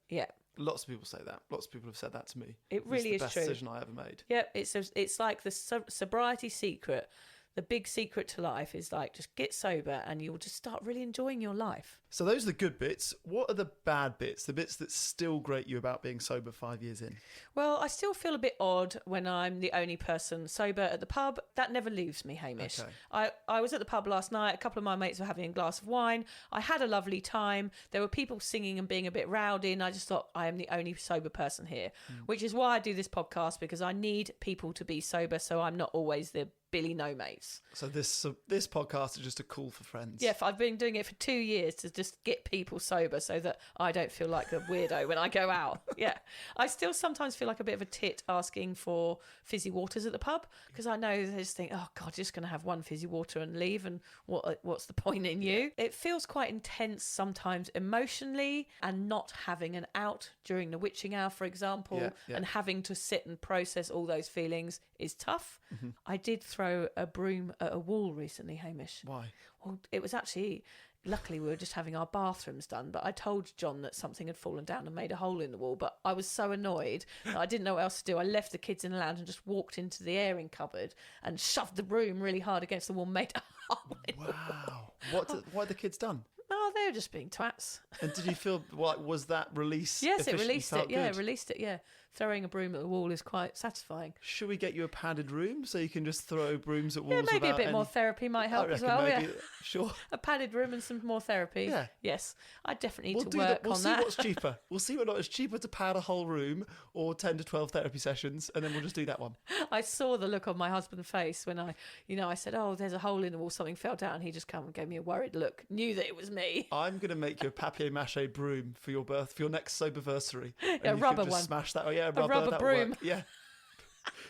Yeah. Lots of people say that. Lots of people have said that to me. It really is true. It's the best decision I ever made. Yeah, it's like the sobriety secret. The big secret to life is like, just get sober and you'll just start really enjoying your life. So those are the good bits. What are the bad bits? The bits that still grate you about being sober 5 years in? Well, I still feel a bit odd when I'm the only person sober at the pub. That never leaves me, Hamish. Okay. I was at the pub last night. A couple of my mates were having a glass of wine. I had a lovely time. There were people singing and being a bit rowdy, and I just thought, I am the only sober person here, which is why I do this podcast, because I need people to be sober so I'm not always the Billy No Mates. So this podcast is just a call for friends. Yeah, I've been doing it for 2 years to just get people sober so that I don't feel like a weirdo when I go out. Yeah. I still sometimes feel like a bit of a tit asking for fizzy waters at the pub, because I know they just think, oh God, you're just going to have one fizzy water and leave, and what's the point in you? It feels quite intense sometimes emotionally, and not having an out during the witching hour, for example, and having to sit and process all those feelings is tough. I did throw a broom at a wall recently, Hamish. Why? Well, it was actually, luckily we were just having our bathrooms done, but I told John that something had fallen down and made a hole in the wall, but I was so annoyed that I didn't know what else to do. I left the kids in the lounge and just walked into the airing cupboard and shoved the broom really hard against the wall, made a hole in the wall. What had the kids done? Oh, they were just being twats. And did you feel like, was that release? Yes, it released it. Yeah, it released it. Yeah, throwing a broom at the wall is quite satisfying. Should we get you a padded room so you can just throw brooms at walls? Yeah, maybe a bit more therapy might help as well. Maybe, sure. A padded room and some more therapy. Yeah. Yes, I definitely need to We'll work on that. We'll see what's cheaper. We'll see whether it's cheaper to pad a whole room or 10 to 12 therapy sessions, and then we'll just do that one. I saw the look on my husband's face when I said, oh, there's a hole in the wall, something fell down. He just came and gave me a worried look. Knew that it was me. I'm going to make you a papier-mâché broom for your next soberversary. Yeah, a rubber one. Smash that. Oh yeah, a rubber broom. Work. Yeah.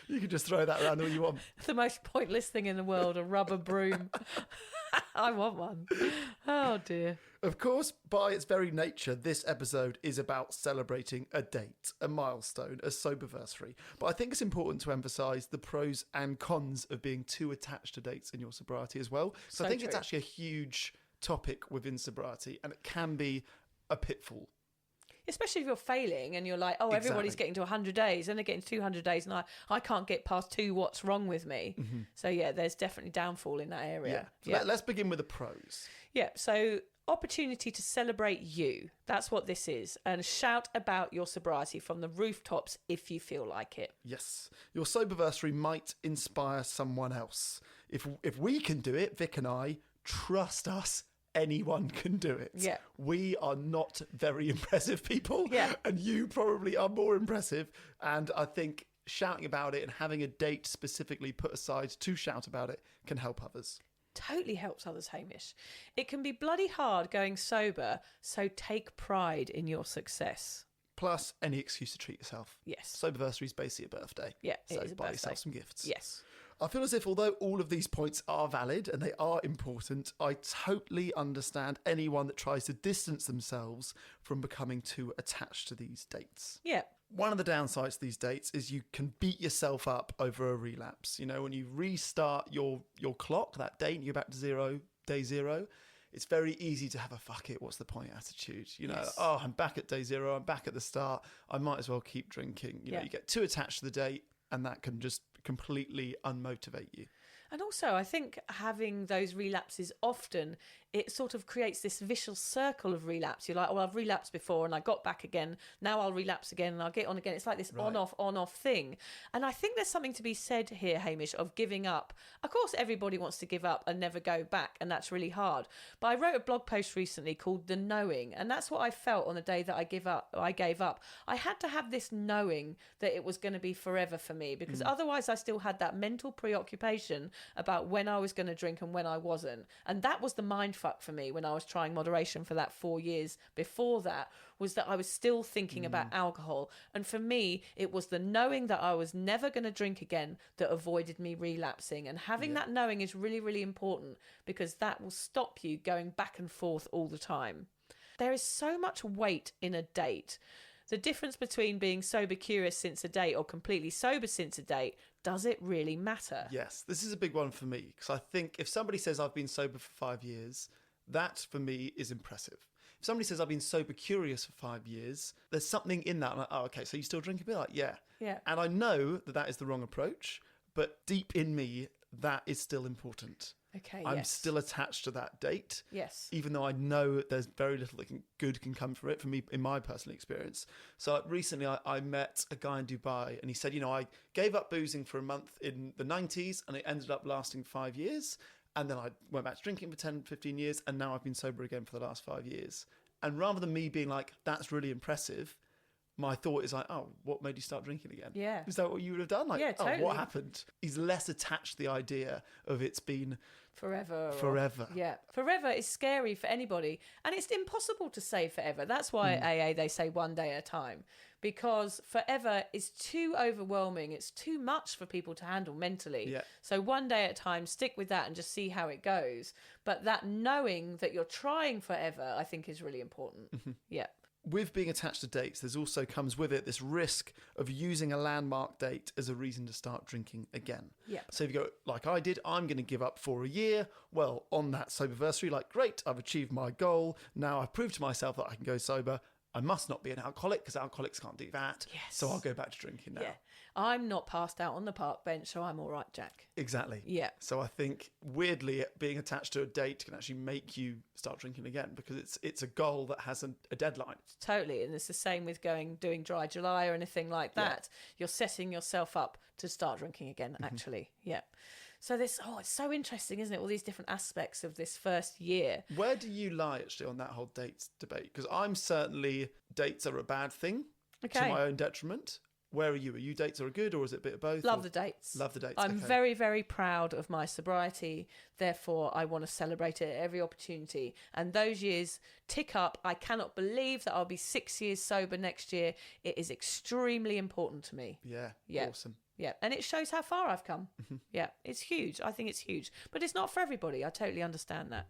You can just throw that around all you want. The most pointless thing in the world, a rubber broom. I want one. Oh dear. Of course, by its very nature, this episode is about celebrating a date, a milestone, a soberversary. But I think it's important to emphasise the pros and cons of being too attached to dates in your sobriety as well. So I think it's actually a huge topic within sobriety, and it can be a pitfall. Especially if you're failing and you're like, oh, everybody's getting to 100 days and they're getting to 200 days and I can't get past 2. What's wrong with me? So, yeah, there's definitely downfall in that area. Yeah. Let's begin with the pros. Yeah, so opportunity to celebrate you. That's what this is. And shout about your sobriety from the rooftops if you feel like it. Yes. Your soberversary might inspire someone else. If we can do it, Vic and I, trust us, anyone can do it. Yeah. We are not very impressive people. Yeah. And you probably are more impressive. And I think shouting about it and having a date specifically put aside to shout about it can help others. Totally helps others, Hamish. It can be bloody hard going sober, so take pride in your success. Plus, any excuse to treat yourself. Yes. Soberversary is basically a birthday. Yeah, it so is a buy birthday. yourself some gifts. Yes. I feel as if although all of these points are valid and they are important, I totally understand anyone that tries to distance themselves from becoming too attached to these dates. Yeah. One of the downsides to these dates is you can beat yourself up over a relapse. You know, when you restart your clock that date and you're back to day zero, it's very easy to have a fuck it, what's the point attitude. You know, Yes. oh, I'm back at day zero, I'm back at the start, I might as well keep drinking. You know, you get too attached to the date and that can just completely unmotivate you. And also, I think having those relapses often, it sort of creates this vicious circle of relapse. You're like, oh, I've relapsed before and I got back again. Now I'll relapse again and I'll get on again. It's like this on-off thing. And I think there's something to be said here, Hamish, of giving up. Of course, everybody wants to give up and never go back, and that's really hard. But I wrote a blog post recently called The Knowing, and that's what I felt on the day that I gave up. I had to have this knowing that it was going to be forever for me, because otherwise I still had that mental preoccupation about when I was going to drink and when I wasn't. And that was the mindfuck for me when I was trying moderation for that 4 years before that, was that I was still thinking about alcohol. And for me, it was the knowing that I was never going to drink again that avoided me relapsing. And having that knowing is really, really important, because that will stop you going back and forth all the time. There is so much weight in a date. The difference between being sober curious since a date or completely sober since a date, does it really matter? Yes, this is a big one for me, because I think if somebody says I've been sober for 5 years, that for me is impressive. If somebody says I've been sober curious for 5 years, there's something in that. I'm like, oh, okay, so you still drink a bit? Like, yeah. And I know that that is the wrong approach, but deep in me, that is still important. Okay, I'm still attached to that date. Yes. Even though I know there's very little that good can come from it, for me, in my personal experience. So recently I met a guy in Dubai, and he said, you know, I gave up boozing for a month in the 90s and it ended up lasting 5 years. And then I went back to drinking for 10, 15 years. And now I've been sober again for the last 5 years. And rather than me being like, that's really impressive, my thought is like, oh, what made you start drinking again? Yeah. Is that what you would have done? Like, yeah, totally. Oh, what happened? He's less attached to the idea of it's been forever. Yeah. Forever is scary for anybody. And it's impossible to say forever. That's why AA, they say one day at a time. Because forever is too overwhelming. It's too much for people to handle mentally. Yeah. So one day at a time, stick with that and just see how it goes. But that knowing that you're trying forever, I think is really important. Yeah. With being attached to dates, there's also comes with it this risk of using a landmark date as a reason to start drinking again. Yeah. So if you go, like I did, I'm going to give up for a year. Well, on that soberversary, like, great, I've achieved my goal. Now I've proved to myself that I can go sober. I must not be an alcoholic, because alcoholics can't do that. Yes. So I'll go back to drinking now. Yeah. I'm not passed out on the park bench, so I'm all right, Jack. Exactly. Yeah. So I think, weirdly, being attached to a date can actually make you start drinking again, because it's a goal that has a deadline. Totally. And it's the same with doing dry July or anything like that. Yeah. You're setting yourself up to start drinking again, actually. Yeah. So it's so interesting, isn't it? All these different aspects of this first year. Where do you lie, actually, on that whole dates debate? Because I'm certainly, dates are a bad thing to my own detriment. Where are you? Are you dates are good, or is it a bit of both? Love the dates. Love the dates. I'm very, very proud of my sobriety. Therefore, I want to celebrate it at every opportunity. And those years tick up. I cannot believe that I'll be 6 years sober next year. It is extremely important to me. Yeah. Awesome. Yeah, and it shows how far I've come. Yeah, it's huge. I think it's huge. But it's not for everybody. I totally understand that.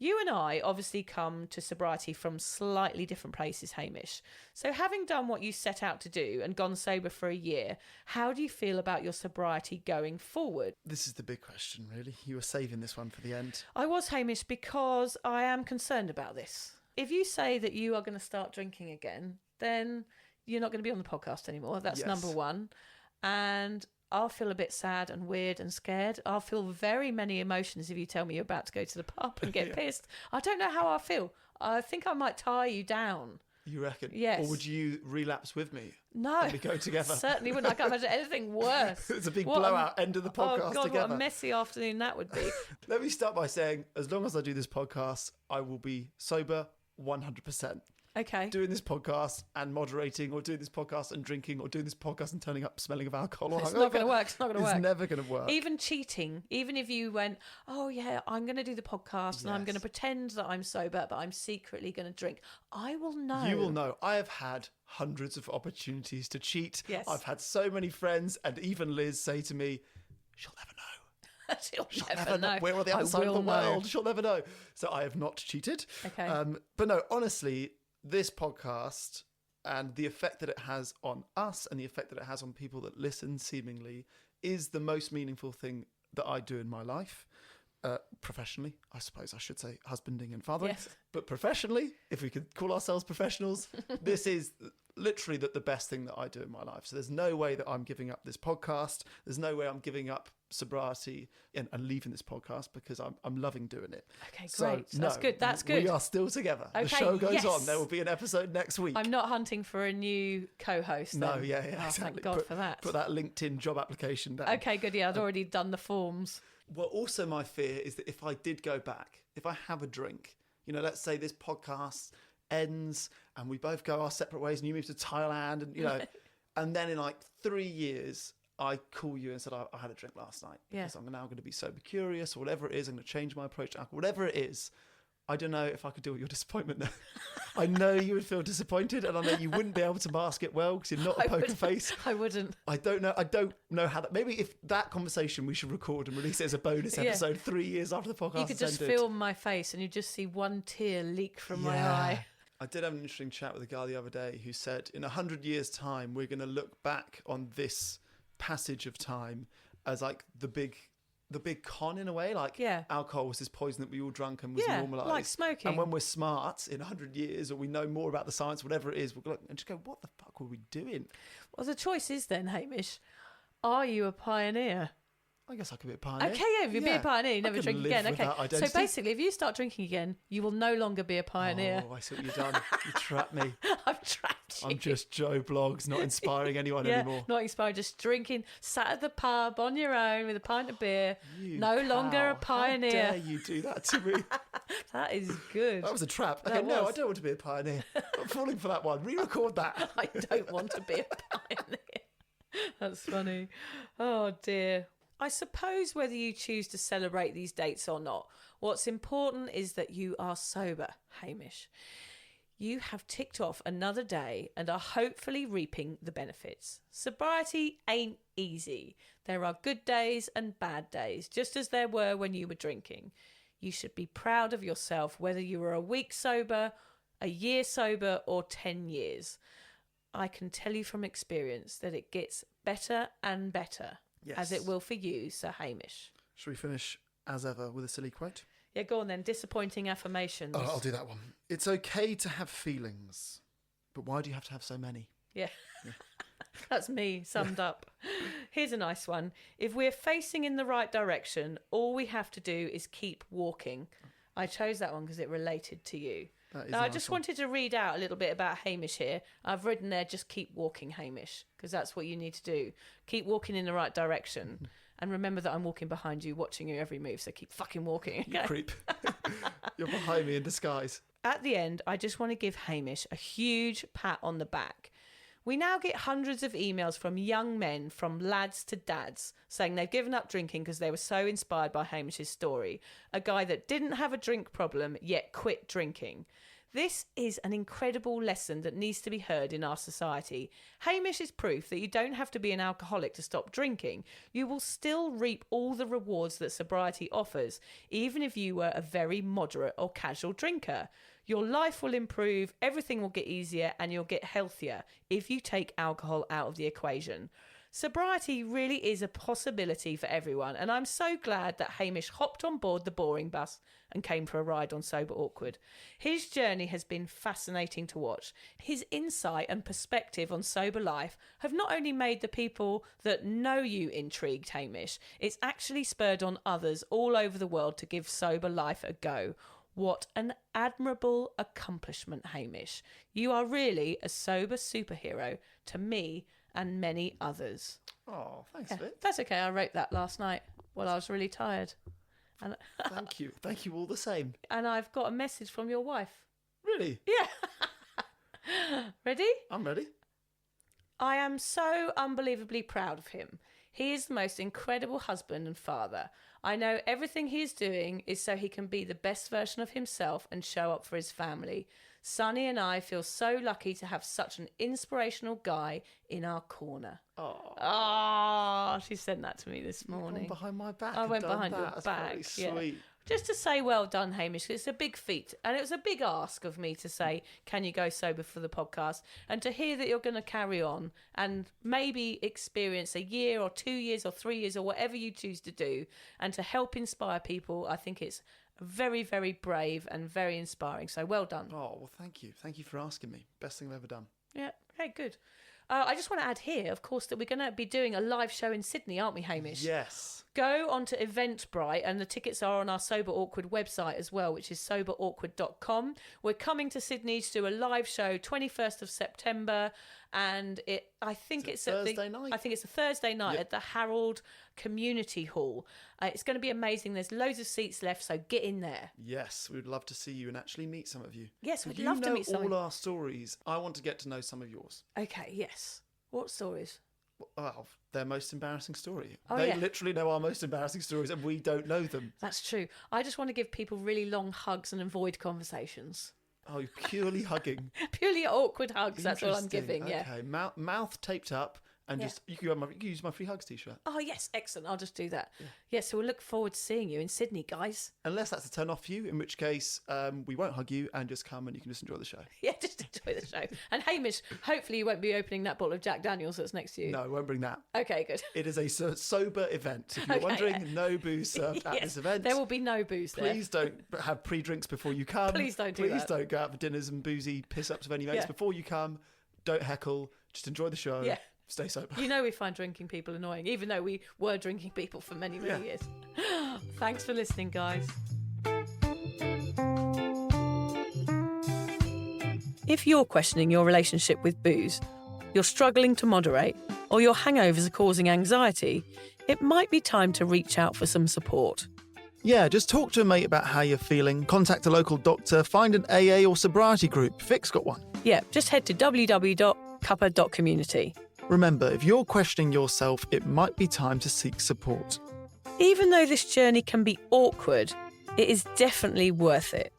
You and I obviously come to sobriety from slightly different places, Hamish. So having done what you set out to do and gone sober for a year, how do you feel about your sobriety going forward? This is the big question, really. You were saving this one for the end. I was, Hamish, because I am concerned about this. If you say that you are going to start drinking again, then you're not going to be on the podcast anymore. That's Yes. number one. And I'll feel a bit sad and weird and scared. I'll feel very many emotions if you tell me you're about to go to the pub and get pissed. I don't know how I feel. I think I might tie you down. You reckon? Yes. Or would you relapse with me? No. And we go together? Certainly wouldn't. I can't imagine anything worse. It's a big What blowout end of the podcast Oh, God, together. what a messy afternoon that would be. Let me start by saying, as long as I do this podcast, I will be sober 100%. Okay. Doing this podcast and moderating, or doing this podcast and drinking, or doing this podcast and turning up smelling of alcohol. Or It's not going to work. It's not going to work. It's never going to work. Even cheating, even if you went, oh yeah, I'm going to do the podcast and I'm going to pretend that I'm sober, but I'm secretly going to drink, I will know. You will know. I have had hundreds of opportunities to cheat. Yes. I've had so many friends, and even Liz say to me, she'll never know. She'll never know. We're on the other I side of the will know. world. She'll never know. So I have not cheated. Okay. But no, honestly, this podcast and the effect that it has on us and the effect that it has on people that listen, seemingly, is the most meaningful thing that I do in my life. Professionally, I suppose I should say husbanding and fathering. Yes. But professionally, if we could call ourselves professionals, this is literally the best thing that I do in my life. So there's no way that I'm giving up this podcast. There's no way I'm giving up sobriety and leaving this podcast, because I'm loving doing it. Okay, great. So, That's no, good. That's good. We are still together. Okay, the show goes yes. on. There will be an episode next week. I'm not hunting for a new co-host then. No, yeah, Oh, exactly. thank God for that. Put that LinkedIn job application down. Okay, good. Yeah, I'd already done the forms. Well, also my fear is that if I did go back, if I have a drink, let's say this podcast ends and we both go our separate ways and you move to Thailand and, and then in like 3 years, I call you and said, I had a drink last night because I'm now going to be sober curious or whatever it is. I'm going to change my approach to alcohol, whatever it is. I don't know if I could deal with your disappointment there. I know you would feel disappointed, and I know you wouldn't be able to mask it well because you're not a poker face. I wouldn't. I don't know how that. Maybe if that conversation we should record and release it as a bonus episode 3 years after the podcast. You could just ended. film my face and you just see one tear leak from my eye. I did have an interesting chat with a guy the other day who said, in 100 years' time, we're going to look back on this passage of time as like the big con in a way, like alcohol was this poison that we all drank and was normalised. Like smoking. And when we're smart in 100 years, or we know more about the science, whatever it is, we'll look and just go, what the fuck were we doing? Well, the choice is then, Hamish, are you a pioneer? I guess I could be a pioneer. Okay, yeah, if you'd be a pioneer, you never drink again. Okay, identity. so basically, if you start drinking again, you will no longer be a pioneer. Oh, I see what you've done. You trapped me. I've trapped you. I'm just Joe Blogs, not inspiring anyone anymore. Not inspired, just drinking, sat at the pub on your own with a pint of beer. No longer a pioneer. How dare you do that to me? That is good. That was a trap. Okay, That no, was. I don't want to be a pioneer. I'm falling for that one. Re-record that. I don't want to be a pioneer. That's funny. Oh, dear. I suppose whether you choose to celebrate these dates or not, what's important is that you are sober, Hamish. You have ticked off another day and are hopefully reaping the benefits. Sobriety ain't easy. There are good days and bad days, just as there were when you were drinking. You should be proud of yourself whether you were a week sober, a year sober, or 10 years. I can tell you from experience that it gets better and better. Yes. As it will for you, Sir Hamish. Should we finish, as ever, with a silly quote? Yeah, go on then. Disappointing affirmations. Oh, I'll do that one. It's okay to have feelings, but why do you have to have so many? Yeah. That's me, summed up. Here's a nice one. If we're facing in the right direction, all we have to do is keep walking. I chose that one because it related to you. Now, I just wanted to read out a little bit about Hamish here. I've written there, just keep walking, Hamish, because that's what you need to do. Keep walking in the right direction. And remember that I'm walking behind you, watching your every move, so keep fucking walking. Okay? You creep. You're behind me in disguise. At the end, I just want to give Hamish a huge pat on the back. We now get hundreds of emails from young men, from lads to dads, saying they've given up drinking because they were so inspired by Hamish's story. A guy that didn't have a drink problem, yet quit drinking. This is an incredible lesson that needs to be heard in our society. Hamish is proof that you don't have to be an alcoholic to stop drinking. You will still reap all the rewards that sobriety offers, even if you were a very moderate or casual drinker. Your life will improve, everything will get easier, and you'll get healthier if you take alcohol out of the equation. Sobriety really is a possibility for everyone, and I'm so glad that Hamish hopped on board the boring bus and came for a ride on Sober Awkward. His journey has been fascinating to watch. His insight and perspective on sober life have not only made the people that know you intrigued, Hamish, it's actually spurred on others all over the world to give sober life a go. What an admirable accomplishment, Hamish. You are really a sober superhero to me and many others. Oh, thanks, Vic. That's okay. I wrote that last night while I was really tired. And Thank you. Thank you all the same. And I've got a message from your wife. Really? Yeah. Ready? I'm ready. I am so unbelievably proud of him. He is the most incredible husband and father. I know everything he is doing is so he can be the best version of himself and show up for his family. Sonny and I feel so lucky to have such an inspirational guy in our corner. Oh, she sent that to me this morning. Gone behind my back. I went and done behind that. your That's back. very Yeah. sweet. Just to say well done, Hamish. It's a big feat. And it was a big ask of me to say, can you go sober for the podcast? And to hear that you're going to carry on and maybe experience a year or 2 years or 3 years or whatever you choose to do, and to help inspire people, I think it's very, very brave and very inspiring. So well done. Oh, well, thank you. Thank you for asking me. Best thing I've ever done. Yeah, okay, good. I just want to add here, of course, that we're going to be doing a live show in Sydney, aren't we, Hamish? Yes. Go onto Eventbrite, and the tickets are on our Sober Awkward website as well, which is soberawkward.com. We're coming to Sydney to do a live show 21st of September, and I think it's Thursday night. I think it's a Thursday night Yep. at the Harold Community Hall. It's going to be amazing. There's loads of seats left, so get in there. Yes, we would love to see you and actually meet some of you. Yes, we'd You love to know meet some of all you. our stories. I want to get to know some of yours. Okay, yes. What stories? Well, their most embarrassing story. Oh, They yeah. literally know our most embarrassing stories and we don't know them. That's true. I just want to give people really long hugs and avoid conversations. Oh, purely hugging. Purely awkward hugs, that's all I'm Interesting. giving, yeah. Okay, mouth taped up and Yeah. just you can use my free hugs t-shirt. Oh, yes, excellent. I'll just do that. Yeah, so we'll look forward to seeing you in Sydney, guys. Unless that's a turn off for you, in which case we won't hug you and just come and you can just enjoy the show. Yeah, just enjoy the show. And Hamish, hopefully you won't be opening that bottle of Jack Daniels that's next to you. No, I won't bring that. Okay, good. It is a sober event. If you're Okay, wondering, no booze served at Yes, this event. there will be no booze there. Please don't have pre-drinks before you come. Please don't do Please that. don't go out for dinners and boozy piss-ups of any mates Yeah. before you come. Don't heckle. Just enjoy the show. Yeah. Stay sober. You know we find drinking people annoying, even though we were drinking people for many, many years. Thanks for listening, guys. If you're questioning your relationship with booze, you're struggling to moderate, or your hangovers are causing anxiety, it might be time to reach out for some support. Yeah, just talk to a mate about how you're feeling, contact a local doctor, find an AA or sobriety group. Vic's got one. Yeah, just head to www.cuppa.community. Remember, if you're questioning yourself, it might be time to seek support. Even though this journey can be awkward, it is definitely worth it.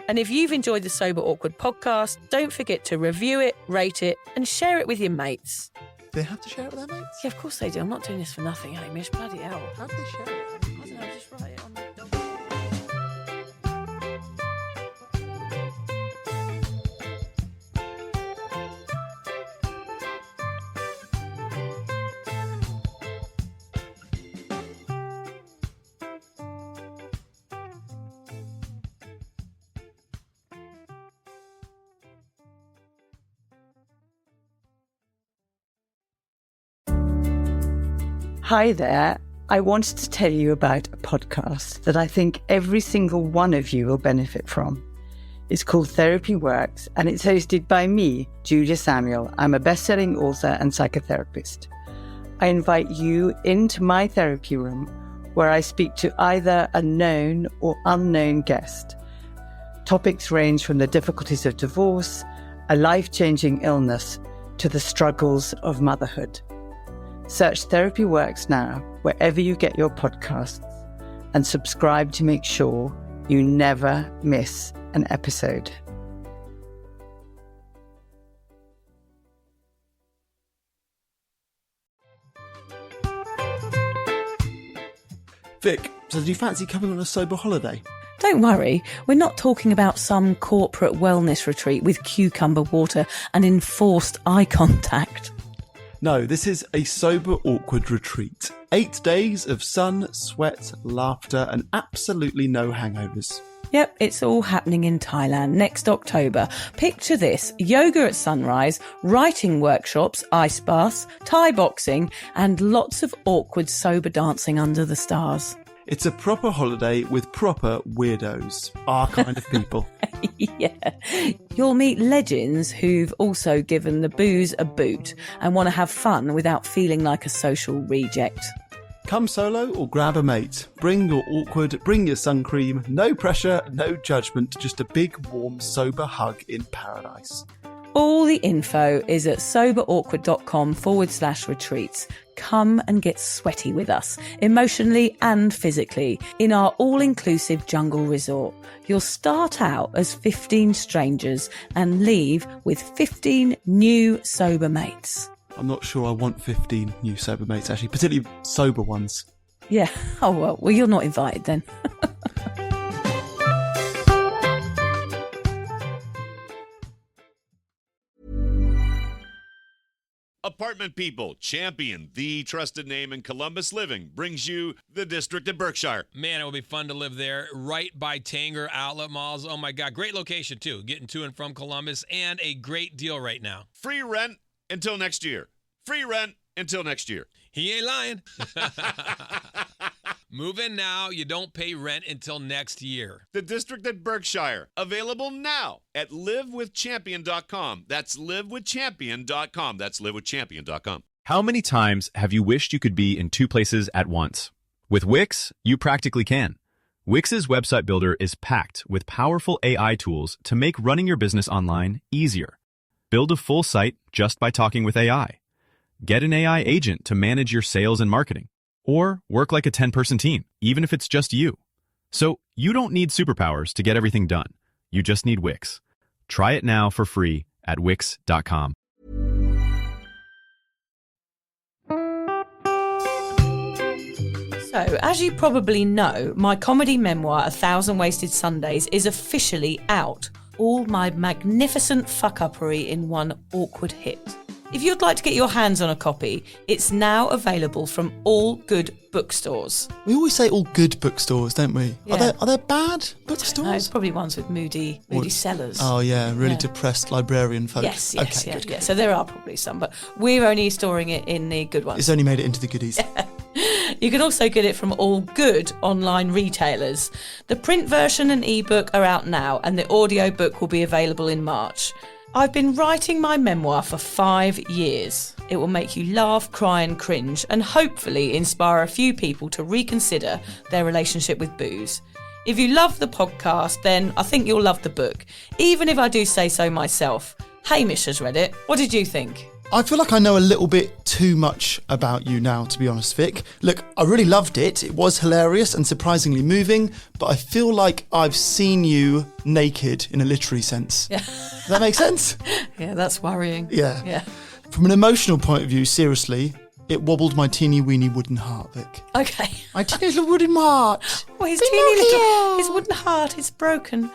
And if you've enjoyed the Sober Awkward podcast, don't forget to review it, rate it, and share it with your mates. They have to share it with their mates? Yeah, of course they do. I'm not doing this for nothing, Hamish. Bloody hell. How do they share it? I don't know, just write it on the document. Hi there. I wanted to tell you about a podcast that I think every single one of you will benefit from. It's called Therapy Works, and it's hosted by me, Julia Samuel. I'm a best-selling author and psychotherapist. I invite you into my therapy room where I speak to either a known or unknown guest. Topics range from the difficulties of divorce, a life-changing illness, to the struggles of motherhood. Search Therapy Works now, wherever you get your podcasts, and subscribe to make sure you never miss an episode. Vic, so do you fancy coming on a sober holiday? Don't worry, we're not talking about some corporate wellness retreat with cucumber water and enforced eye contact. No, this is a sober awkward retreat. 8 days of sun, sweat, laughter, and absolutely no hangovers. Yep, it's all happening in Thailand next October. Picture this: yoga at sunrise, writing workshops, ice baths, Thai boxing, and lots of awkward sober dancing under the stars. It's a proper holiday with proper weirdos, our kind of people. Yeah. You'll meet legends who've also given the booze a boot and want to have fun without feeling like a social reject. Come solo or grab a mate. Bring your awkward, bring your sun cream. No pressure, no judgment, just a big, warm, sober hug in paradise. All the info is at soberawkward.com/retreats. Come and get sweaty with us, emotionally and physically, in our all-inclusive jungle resort. You'll start out as 15 strangers and leave with 15 new sober mates. I'm not sure I want 15 new sober mates, actually, particularly sober ones. Yeah. Oh, well, you're not invited then. Apartment People, champion, the trusted name in Columbus living, brings you the District of Berkshire. Man, it will be fun to live there, right by Tanger Outlet Malls. Oh my God, great location too, getting to and from Columbus, and a great deal right now. Free rent until next year. Free rent until next year. He ain't lying. Move in now, you don't pay rent until next year. The District at Berkshire, available now at livewithchampion.com. That's livewithchampion.com. That's livewithchampion.com. How many times have you wished you could be in two places at once? With Wix, you practically can. Wix's website builder is packed with powerful AI tools to make running your business online easier. Build a full site just by talking with AI. Get an AI agent to manage your sales and marketing. Or work like a 10-person team, even if it's just you. So you don't need superpowers to get everything done. You just need Wix. Try it now for free at Wix.com. So, as you probably know, my comedy memoir, 1,000 Wasted Sundays, is officially out. All my magnificent fuck-uppery in one awkward hit. If you'd like to get your hands on a copy, it's now available from all good bookstores. We always say all good bookstores, don't we? Yeah. Are there bad bookstores? No, it's probably ones with moody sellers. Oh, yeah, really Yeah. depressed librarian folk. Yes, Okay, yeah, good. yeah. So there are probably some, but we're only storing it in the good ones. It's only made it into the goodies. You can also get it from all good online retailers. The print version and ebook are out now, and the audiobook will be available in March. I've been writing my memoir for 5 years. It will make you laugh, cry and cringe, and hopefully inspire a few people to reconsider their relationship with booze. If you love the podcast, then I think you'll love the book, even if I do say so myself. Hamish has read it. What did you think? I feel like I know a little bit too much about you now, to be honest, Vic. Look, I really loved it. It was hilarious and surprisingly moving, but I feel like I've seen you naked in a literary sense. Yeah. Does that make sense? Yeah, that's worrying. Yeah. Yeah. From an emotional point of view, seriously, it wobbled my teeny weeny wooden heart, Vic. Okay. My teeny little wooden heart. Well, his teeny little, his wooden heart is broken.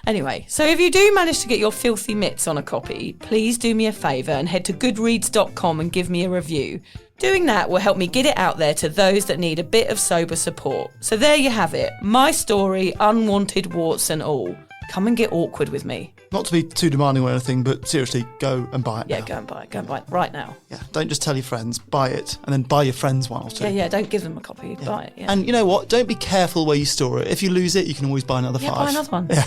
Anyway, so if you do manage to get your filthy mitts on a copy, please do me a favour and head to goodreads.com and give me a review. Doing that will help me get it out there to those that need a bit of sober support. So there you have it. My story, unwanted warts and all. Come and get awkward with me. Not to be too demanding or anything, but seriously, go and buy it Yeah, now. go and buy it. Go and buy it right now. Yeah, don't just tell your friends, buy it, and then buy your friends one or two. Yeah, don't give them a copy. Buy it, yeah. And you know what? Don't be careful where you store it. If you lose it, you can always buy another 5. Buy another one. Yeah.